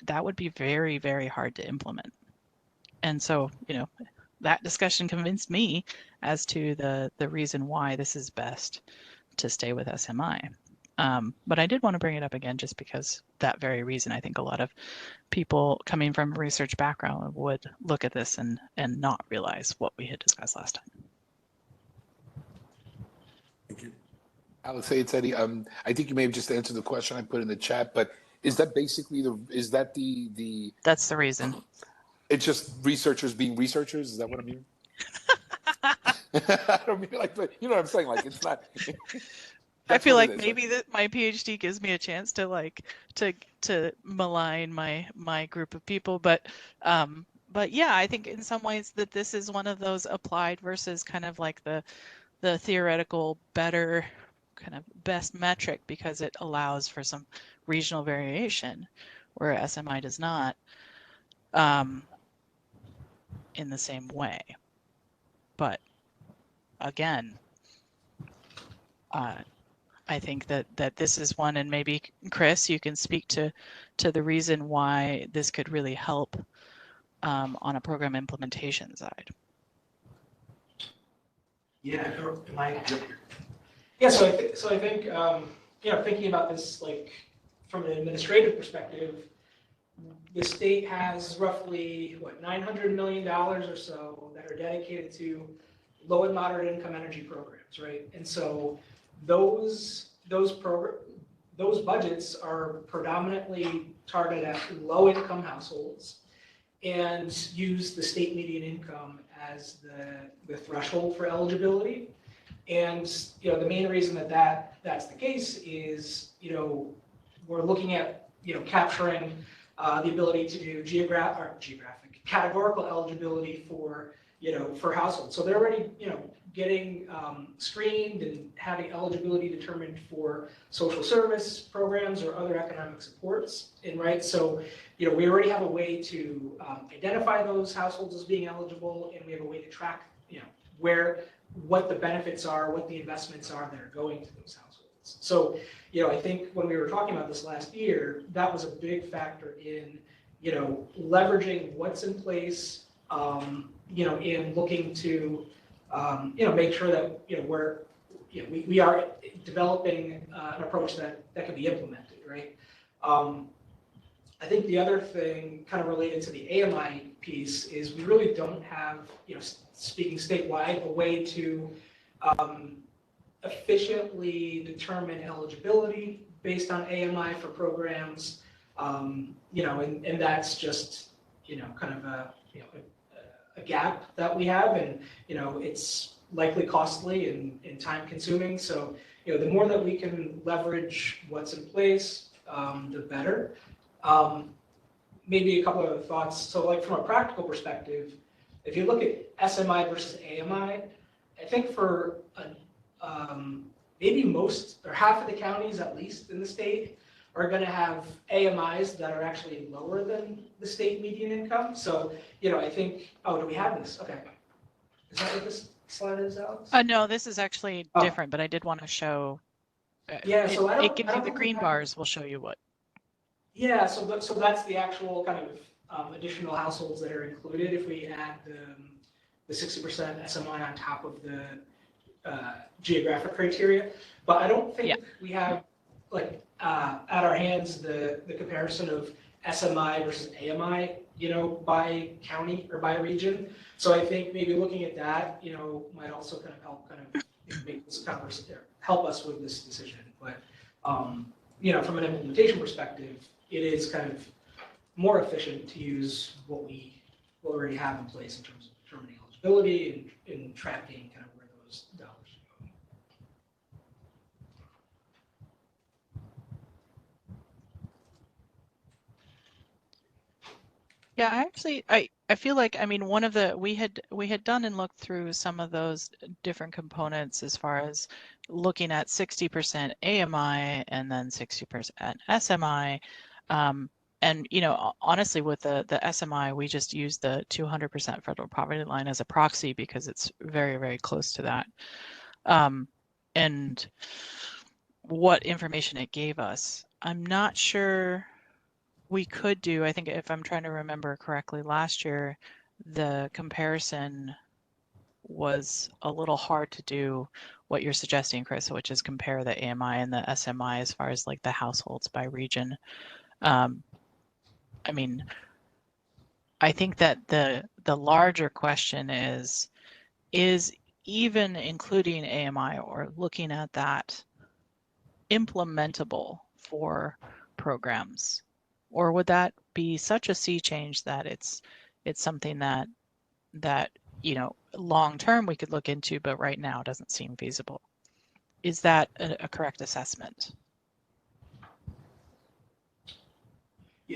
would be very, very hard to implement. And so, that discussion convinced me as to the reason why this is best to stay with SMI. But I did want to bring it up again just because that very reason. I think a lot of people coming from a research background would look at this and not realize what we had discussed last time. Thank you. Alex, hey, it's Eddie. I think you may have just answered the question I put in the chat, but is that basically the That's the reason. It's just researchers being researchers? Is that what I'm hearing? I don't mean like, but you know what I'm saying? Like, it's not. I feel like maybe that my PhD gives me a chance to to malign my group of people, but yeah, I think in some ways that this is one of those applied versus kind of like the theoretical better kind of best metric because it allows for some regional variation where SMI does not. in the same way. But again, I think that this is one, and maybe Chris, you can speak to the reason why this could really help on a program implementation side. Yeah, am I? Yeah, so I think thinking about this like from an administrative perspective, the state has roughly $900 million or so that are dedicated to low and moderate income energy programs, right? And so those budgets are predominantly targeted at low income households and use the state median income as the threshold for eligibility. And the main reason that's the case is we're looking at capturing the ability to do categorical eligibility for households. So they're already getting screened and having eligibility determined for social service programs or other economic supports. And right, so we already have a way to identify those households as being eligible, and we have a way to track what the benefits are, what the investments are that are going to those households. So I think when we were talking about this last year, that was a big factor in leveraging what's in place, in looking to make sure that we are developing an approach that can be implemented, right? I think the other thing kind of related to the AMI piece is we really don't have, speaking statewide, a way to efficiently determine eligibility based on AMI for programs, and that's just, kind of a gap that we have, and it's likely costly and time consuming. So the more that we can leverage what's in place, the better. Maybe a couple of thoughts. So like from a practical perspective, if you look at SMI versus AMI, I think for maybe most or half of the counties, at least in the state, are going to have AMIs that are actually lower than the state median income. So, I think, do we have this? Okay. Is that what this slide is, Alex? No, this is actually different, but I did want to show. Yeah, so it gives you the green bars. Will show you what. Yeah, so that's the actual kind of additional households that are included if we add the 60% SMI on top of the geographic criteria. But I don't think we have at our hands the comparison of SMI versus AMI, by county or by region. So I think maybe looking at that, might also kind of help make this conversation, help us with this decision. But from an implementation perspective, it is kind of more efficient to use what we already have in place in terms of determining eligibility and tracking kind of where those dollars are going. Yeah, I feel like, one of the, we had done and looked through some of those different components as far as looking at 60% AMI and then 60% SMI. And, honestly, with the SMI, we just use the 200% federal poverty line as a proxy because it's very, very close to that. And what information it gave us, I'm not sure we could do. I think if I'm trying to remember correctly, last year, the comparison was a little hard to do what you're suggesting, Chris, which is compare the AMI and the SMI as far as like the households by region. I think that the larger question is even including AMI or looking at that implementable for programs, or would that be such a sea change that it's something that long term we could look into, but right now doesn't seem feasible? Is that a correct assessment?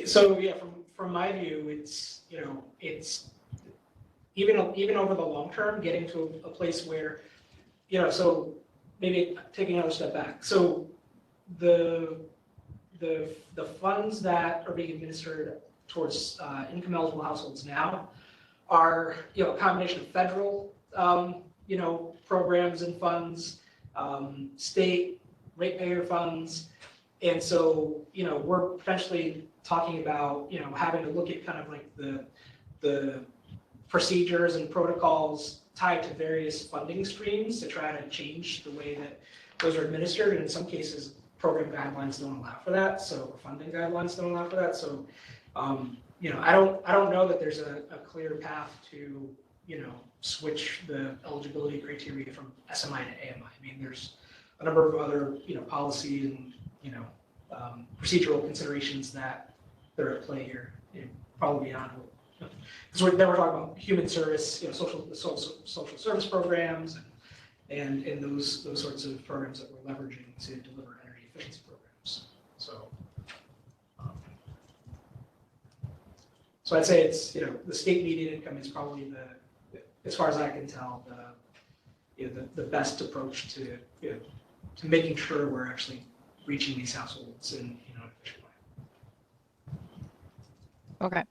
So yeah, from my view, it's even over the long term, getting to a place where, so maybe taking another step back. So the funds that are being administered towards income eligible households now are, a combination of federal, programs and funds, state ratepayer funds. And so, we're potentially talking about, having to look at kind of like the procedures and protocols tied to various funding streams to try to change the way that those are administered. And in some cases, program guidelines don't allow for that. So funding guidelines don't allow for that. So, I don't know that there's a clear path to, switch the eligibility criteria from SMI to AMI. I mean, there's a number of other, policy and, procedural considerations that are at play here, probably beyond, because we're talking about human service, social service programs and those sorts of programs that we're leveraging to deliver energy efficiency programs. So I'd say it's, the state median income is probably as far as I can tell, the best approach to making sure we're actually reaching these households in an efficient way. Okay.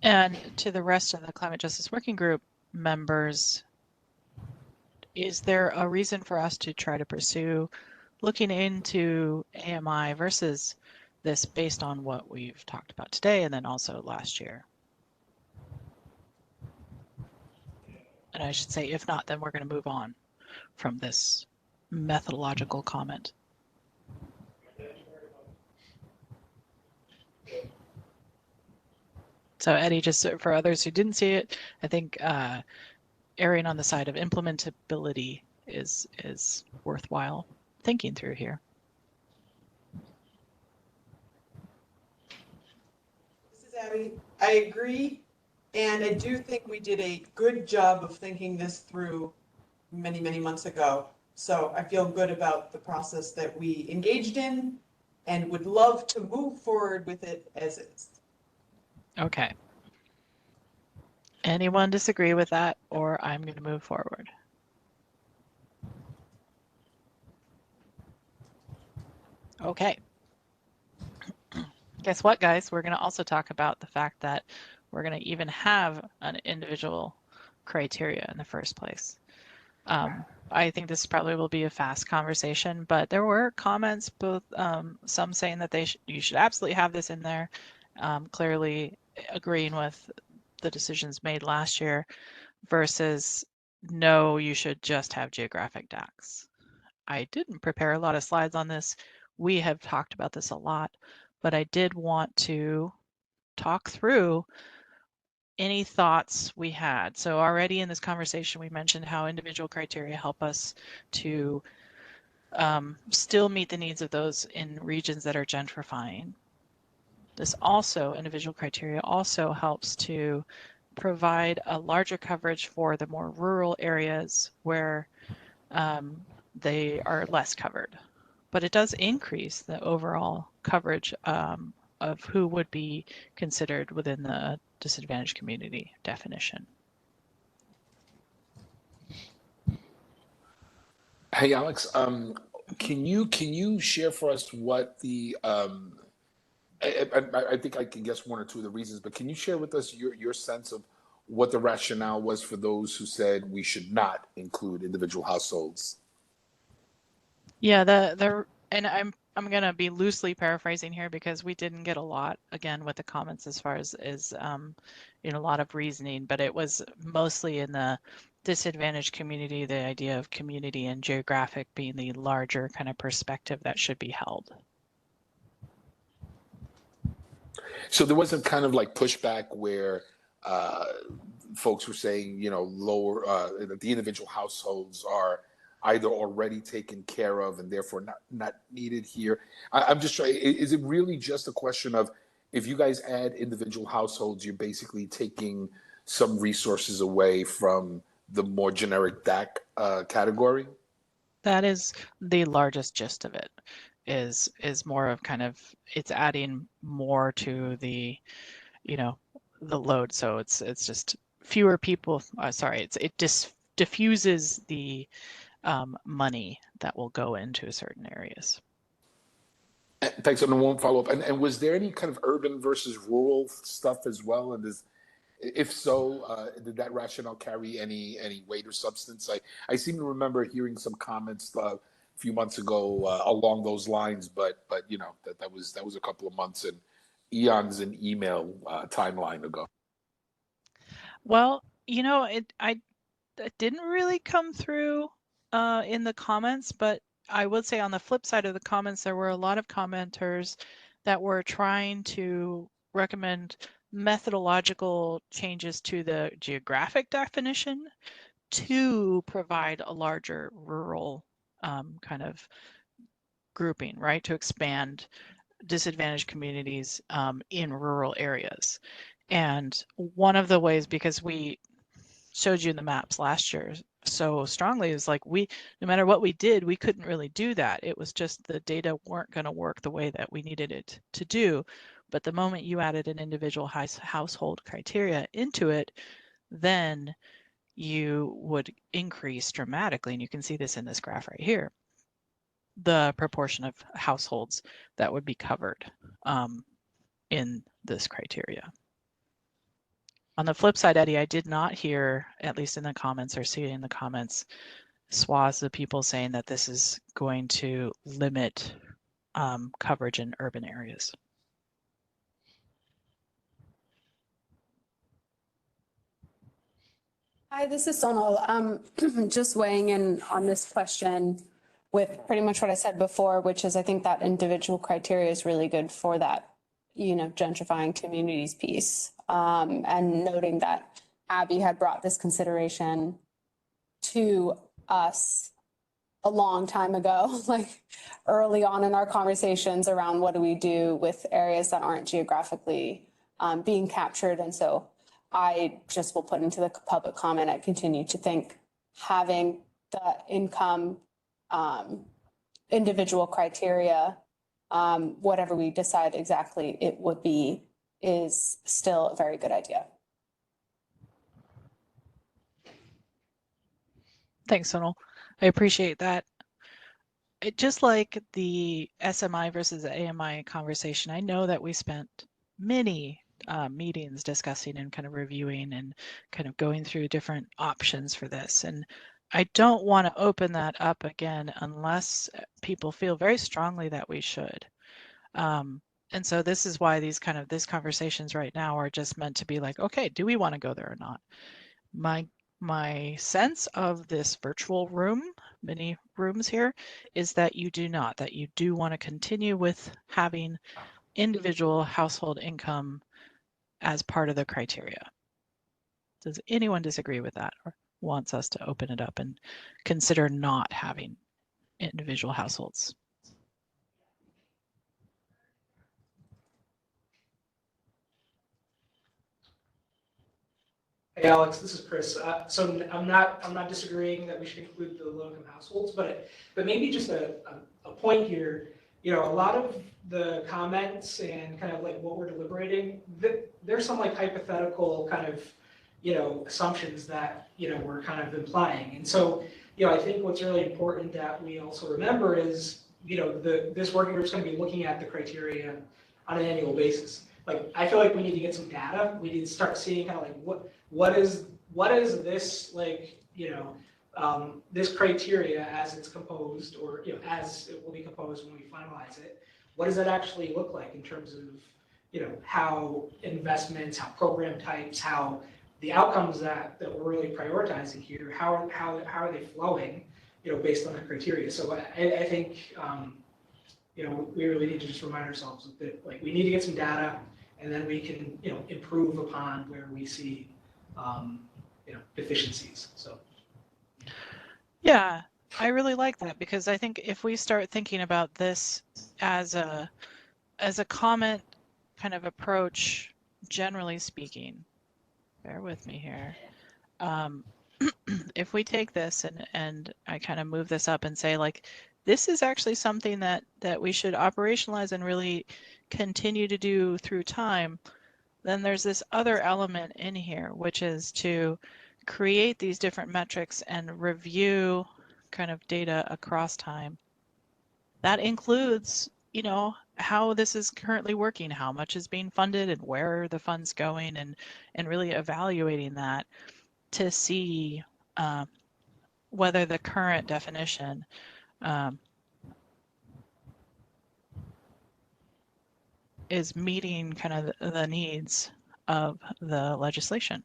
And to the rest of the Climate Justice Working Group members, is there a reason for us to try to pursue looking into AMI versus this based on what we've talked about today and then also last year? And I should say, if not, then we're going to move on from this methodological comment. So Eddie, just for others who didn't see it, I think erring on the side of implementability is worthwhile thinking through here. This is Abby. I agree. And I do think we did a good job of thinking this through many, many months ago. So I feel good about the process that we engaged in and would love to move forward with it as is. Okay. Anyone disagree with that, or I'm going to move forward? Okay. Guess what, guys? We're going to also talk about the fact that we're going to even have an individual criteria in the first place. I think this probably will be a fast conversation, but there were comments, both some saying that you should absolutely have this in there, clearly agreeing with the decisions made last year, versus no, you should just have geographic DACs. I didn't prepare a lot of slides on this. We have talked about this a lot, but I did want to talk through any thoughts we had. So already in this conversation, we mentioned how individual criteria help us to still meet the needs of those in regions that are gentrifying. This also, individual criteria also helps to provide a larger coverage for the more rural areas where they are less covered. But it does increase the overall coverage of who would be considered within the disadvantaged community definition. Hey, Alex, can you share for us what the I think I can guess one or two of the reasons, but can you share with us your sense of what the rationale was for those who said we should not include individual households? Yeah, and I'm gonna be loosely paraphrasing here because we didn't get a lot again with the comments as far as a lot of reasoning, but it was mostly in the disadvantaged community, the idea of community and geographic being the larger kind of perspective that should be held. So there wasn't kind of like pushback where folks were saying, lower that the individual households are either already taken care of and therefore not needed here. I'm just trying, is it really just a question of if you guys add individual households, you're basically taking some resources away from the more generic DAC category? That is the largest gist of it, is more of kind of, it's adding more to the, the load. So it's just fewer people, it diffuses the money that will go into certain areas. Thanks, and I won't follow up. And was there any kind of urban versus rural stuff as well? And if so, did that rationale carry any weight or substance? I seem to remember hearing some comments a few months ago along those lines, but you know that was a couple of months and eons in email timeline ago. Well, you know, it didn't really come through in the comments, but I would say on the flip side of the comments, there were a lot of commenters that were trying to recommend methodological changes to the geographic definition to provide a larger rural kind of grouping, right? To expand disadvantaged communities in rural areas. And one of the ways, because we showed you in the maps last year so strongly, is like no matter what we did, we couldn't really do that. It was just the data weren't going to work the way that we needed it to do. But the moment you added an individual household criteria into it, then you would increase dramatically. And you can see this in this graph right here, the proportion of households that would be covered in this criteria. On the flip side, Eddie, I did not hear, at least in the comments or see in the comments, swaths of people saying that this is going to limit coverage in urban areas. Hi, this is Sonal. Just weighing in on this question with pretty much what I said before, which is I think that individual criteria is really good for that, you know, gentrifying communities piece. And noting that Abby had brought this consideration to us a long time ago, like early on in our conversations around what do we do with areas that aren't geographically being captured. And so I just will put into the public comment, I continue to think having the income individual criteria, whatever we decide exactly it would be, is still a very good idea. Thanks, Sonal. I appreciate that. Just like the SMI versus AMI conversation, I know that we spent many meetings discussing and kind of reviewing and kind of going through different options for this. And I don't want to open that up again unless people feel very strongly that we should. And so this is why these conversations right now are just meant to be like, okay, do we want to go there or not? My sense of this virtual room, many rooms here, is that you do not, that you do want to continue with having individual household income as part of the criteria. Does anyone disagree with that or wants us to open it up and consider not having individual households? Hey, Alex, this is Chris. So I'm not disagreeing that we should include the low-income households, but maybe just a point here. You know, a lot of the comments and kind of like what we're deliberating, there's some like hypothetical kind of, you know, assumptions that, you know, we're kind of implying. And so, you know, I think what's really important that we also remember is, you know, this working group is going to be looking at the criteria on an annual basis. Like, I feel like we need to get some data. We need to start seeing kind of like what is this, like, you know, this criteria as it's composed, or, you know, as it will be composed when we finalize it. What does that actually look like in terms of, you know, how investments, how program types, how the outcomes that we're really prioritizing here, how are they flowing, you know, based on the criteria. So I think, you know, we really need to just remind ourselves that, like, we need to get some data, and then we can, you know, improve upon where we see, you know, deficiencies. So. Yeah, I really like that, because I think if we start thinking about this as a comment kind of approach, generally speaking, bear with me here. If we take this and I kind of move this up and say, like, this is actually something that we should operationalize and really continue to do through time, then there's this other element in here, which is to create these different metrics and review kind of data across time. That includes, you know, how this is currently working, how much is being funded and where are the funds going, and really evaluating that to see whether the current definition is meeting kind of the needs of the legislation.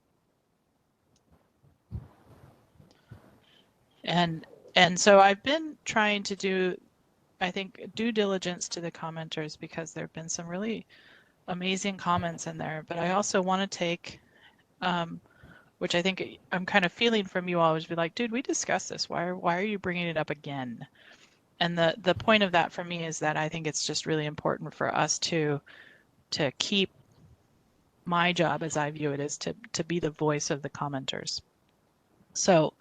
And so I've been trying to do, I think, due diligence to the commenters, because there have been some really amazing comments in there. But I also want to take, which I think I'm kind of feeling from you all, is be like, dude, we discussed this. Why are you bringing it up again? And the point of that for me is that I think it's just really important for us to keep, my job as I view it is to be the voice of the commenters. So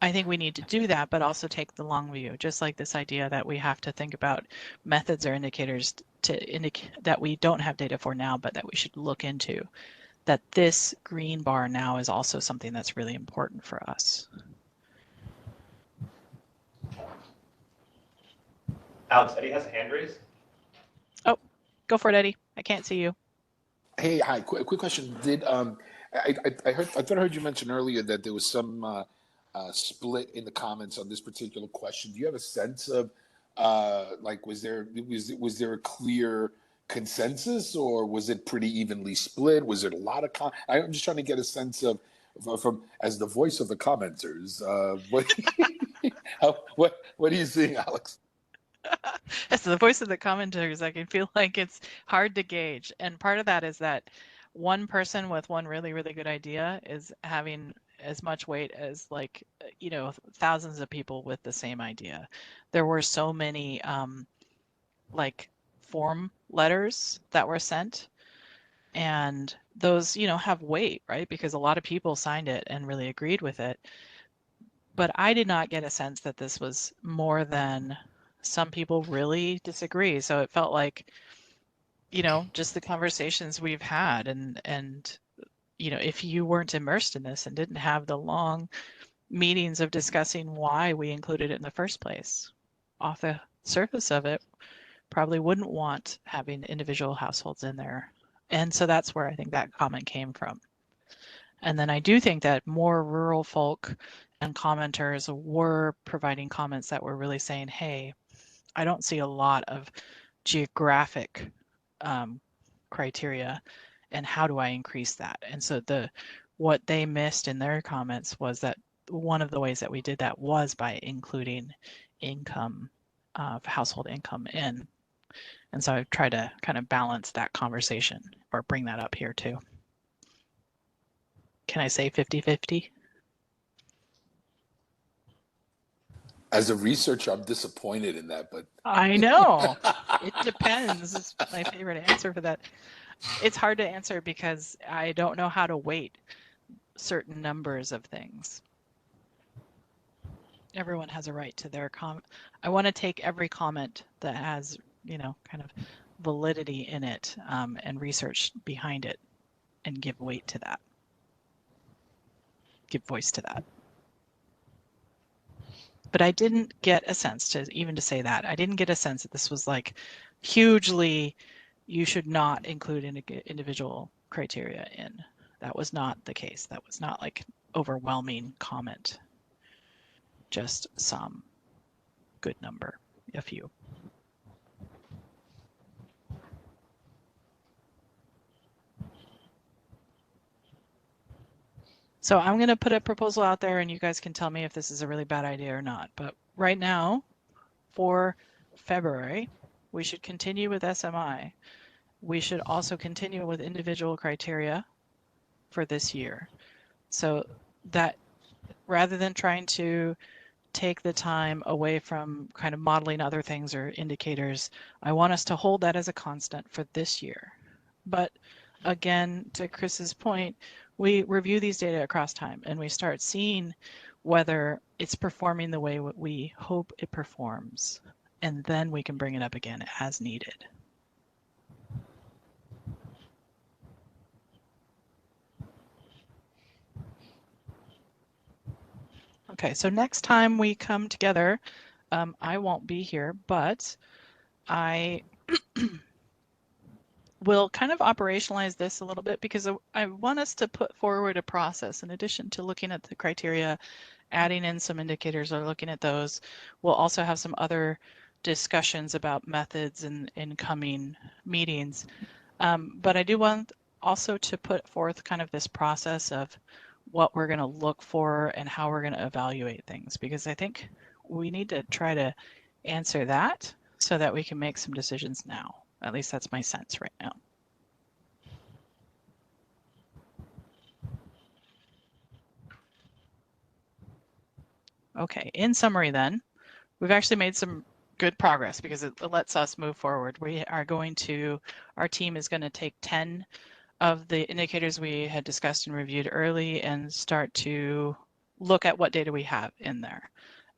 I think we need to do that, but also take the long view, just like this idea that we have to think about methods or indicators to indicate that we don't have data for now, but that we should look into. That this green bar now is also something that's really important for us. Alex, Eddie has a hand raised. Oh, go for it, Eddie. I can't see you. Hey, hi, quick question. Did I thought I heard you mention earlier that there was some split in the comments on this particular question. Do you have a sense of like was there a clear consensus, or was it pretty evenly split? Was it a lot of I'm just trying to get a sense of from as the voice of the commenters. What are you seeing, Alex? As the voice of the commenters, I can feel like it's hard to gauge. And part of that is that one person with one really, really good idea is having as much weight as, like, you know, thousands of people with the same idea. There were so many like form letters that were sent, and those, you know, have weight, right? Because a lot of people signed it and really agreed with it. But I did not get a sense that this was more than some people really disagree. So it felt like, you know, just the conversations we've had, and you know, if you weren't immersed in this and didn't have the long meetings of discussing why we included it in the first place, off the surface of it, probably wouldn't want having individual households in there. And so that's where I think that comment came from. And then I do think that more rural folk and commenters were providing comments that were really saying, hey, I don't see a lot of geographic criteria, and how do I increase that? And so what they missed in their comments was that one of the ways that we did that was by including income, household income in. And so I've tried to kind of balance that conversation, or bring that up here too. Can I say 50-50? As a researcher, I'm disappointed in that, but I know. It depends. Is my favorite answer for that. It's hard to answer because I don't know how to weight certain numbers of things. Everyone has a right to their comment. I want to take every comment that has, you know, kind of validity in it, and research behind it, and give weight to that. Give voice to that. But I didn't get a sense to say that. I didn't get a sense that this was like hugely, you should not include individual criteria in. That was not the case. That was not like overwhelming comment. Just some good number, a few. So I'm going to put a proposal out there, and you guys can tell me if this is a really bad idea or not. But right now, for February, we should continue with SMI. We should also continue with individual criteria for this year. So that rather than trying to take the time away from kind of modeling other things or indicators, I want us to hold that as a constant for this year. But again, to Chris's point, we review these data across time, and we start seeing whether it's performing the way we hope it performs, and then we can bring it up again as needed. Okay, so next time we come together, I won't be here, but I we'll kind of operationalize this a little bit because I want us to put forward a process in addition to looking at the criteria, adding in some indicators or looking at those. We'll also have some other discussions about methods in coming meetings. But I do want also to put forth kind of this process of what we're going to look for and how we're going to evaluate things, because I think we need to try to answer that so that we can make some decisions now. At least that's my sense right now. Okay, in summary then, we've actually made some good progress because it lets us move forward. Our team is going to take 10 of the indicators we had discussed and reviewed early and start to look at what data we have in there.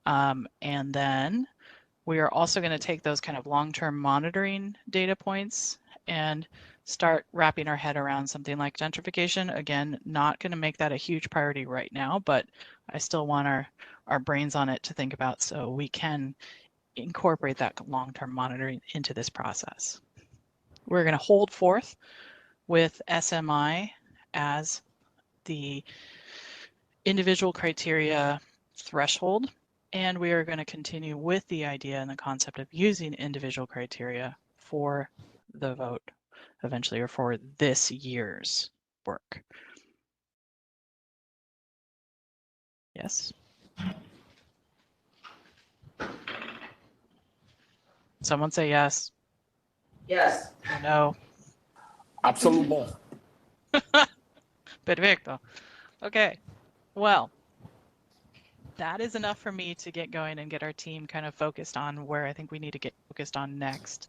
And then we are also going to take those kind of long-term monitoring data points and start wrapping our head around something like gentrification. Again, not going to make that a huge priority right now, but I still want our brains on it to think about so we can incorporate that long-term monitoring into this process. We're going to hold forth with SMI as the individual criteria threshold, and we are going to continue with the idea and the concept of using individual criteria for the vote eventually, or for this year's work. Yes? Someone say yes. Yes. Or no. Absolument. Perfecto. Okay. Well, that is enough for me to get going and get our team kind of focused on where I think we need to get focused on next.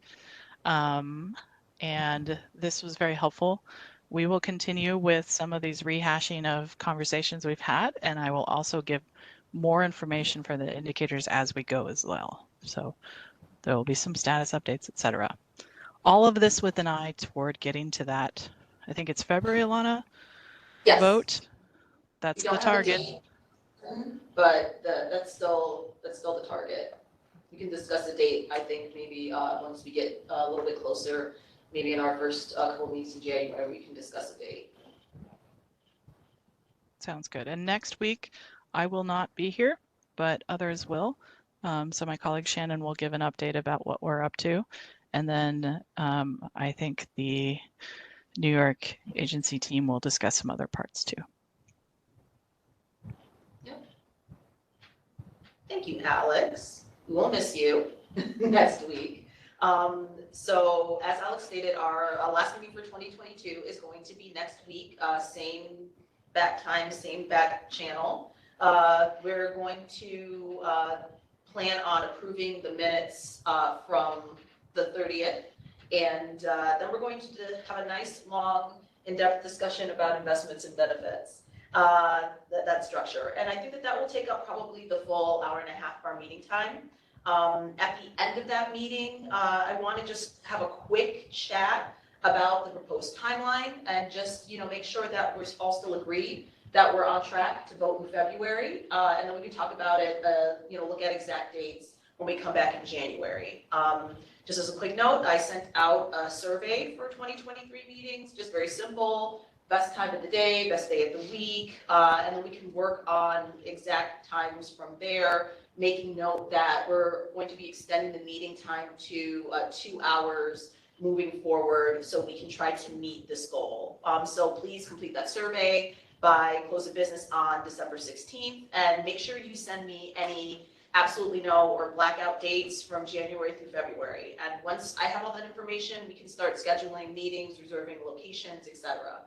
And this was very helpful. We will continue with some of these rehashing of conversations we've had, and I will also give more information for the indicators as we go as well. So there will be some status updates, etc. All of this with an eye toward getting to that, I think it's February, Alana? Yes. Vote. That's We the don't have a target. date, but that's still the target. We can discuss a date, I think, maybe once we get a little bit closer, maybe in our first couple meetings in January, we can discuss a date. Sounds good. And next week, I will not be here, but others will. So my colleague Shannon will give an update about what we're up to. And then I think the New York agency team will discuss some other parts too. Yep. Thank you, Alex. We will miss you next week. So as Alex stated, our last meeting for 2022 is going to be next week, same back time, same back channel. We're going to plan on approving the minutes from the 30th. And then we're going to have a nice, long, in-depth discussion about investments and benefits, that structure. And I think that will take up probably the full hour and a half of our meeting time. At the end of that meeting, I want to just have a quick chat about the proposed timeline and just, make sure that we're all still agreed that we're on track to vote in February. And then we can talk about it, look at exact dates when we come back in January. Just as a quick note, I sent out a survey for 2023 meetings, just very simple, best time of the day, best day of the week, and then we can work on exact times from there, making note that we're going to be extending the meeting time to 2 hours moving forward so we can try to meet this goal. So please complete that survey by close of business on December 16th, and make sure you send me any absolutely no or blackout dates from January through February. And once I have all that information, we can start scheduling meetings, reserving locations, etc.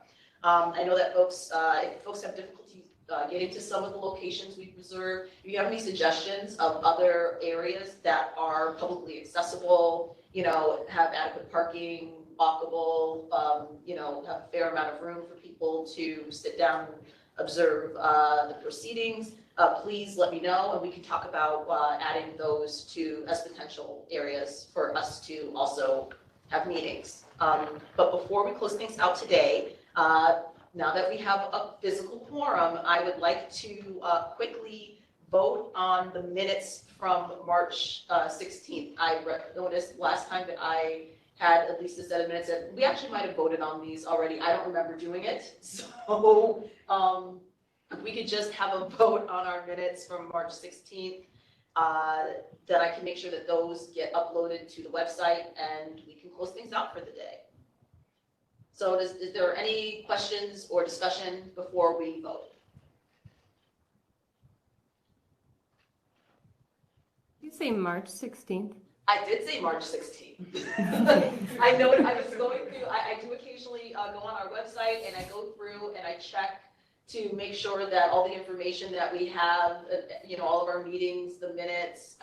I know that if folks have difficulty getting to some of the locations we've reserved, if you have any suggestions of other areas that are publicly accessible, have adequate parking, walkable, have a fair amount of room for people to sit down and observe the proceedings, please let me know, and we can talk about adding those as potential areas for us to also have meetings. But before we close things out today, now that we have a physical quorum, I would like to quickly vote on the minutes from March 16th. I noticed last time that I had at least a set of minutes, and we actually might have voted on these already. I don't remember doing it. So we could just have a vote on our minutes from March 16th. Then I can make sure that those get uploaded to the website and we can close things out for the day. So is there any questions or discussion before we vote? You say March 16th? I did say March 16th. I know I was going through, I do occasionally go on our website and I go through and I check to make sure that all the information that we have, all of our meetings, the minutes,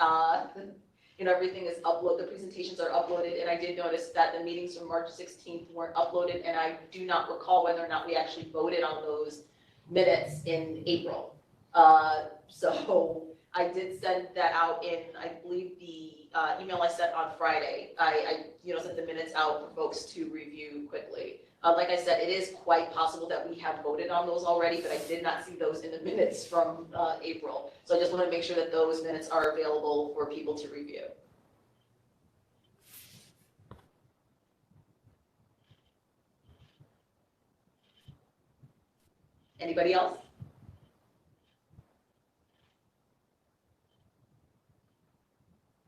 everything is uploaded, the presentations are uploaded. And I did notice that the meetings from March 16th weren't uploaded, and I do not recall whether or not we actually voted on those minutes in April. So I did send that out in, I believe, the email I sent on Friday. I sent the minutes out for folks to review quickly. Like I said, it is quite possible that we have voted on those already, but I did not see those in the minutes from April. So I just want to make sure that those minutes are available for people to review. Anybody else?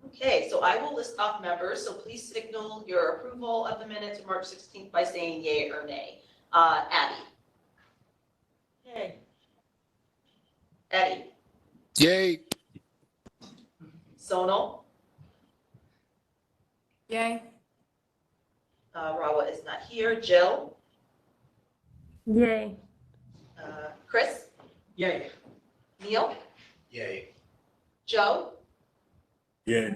Okay, so I will list off members, so please signal your approval of the minutes of March 16th by saying yay or nay. Abby. Yay. Eddie. Yay. Sonal. Yay. Rawa is not here. Jill. Yay. Chris. Yay. Neil. Yay. Joe. Yeah.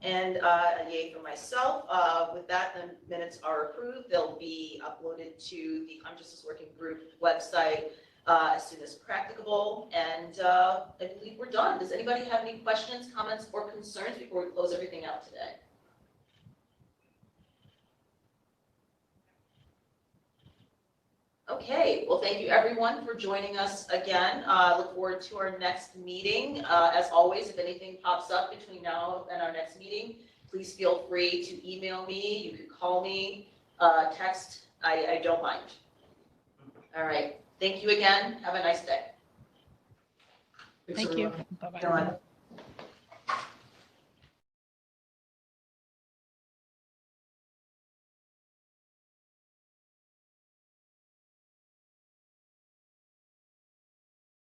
And a yay for myself. With that, the minutes are approved. They'll be uploaded to the Crime Justice Working Group website as soon as practicable. And I believe we're done. Does anybody have any questions, comments, or concerns before we close everything out today? Okay, well, thank you everyone for joining us again. Look forward to our next meeting. As always, if anything pops up between now and our next meeting, please feel free to email me. You could call me, text. I don't mind. All right. Thank you again. Have a nice day. Thanks, Thank you. everyone. Bye-bye. Everyone.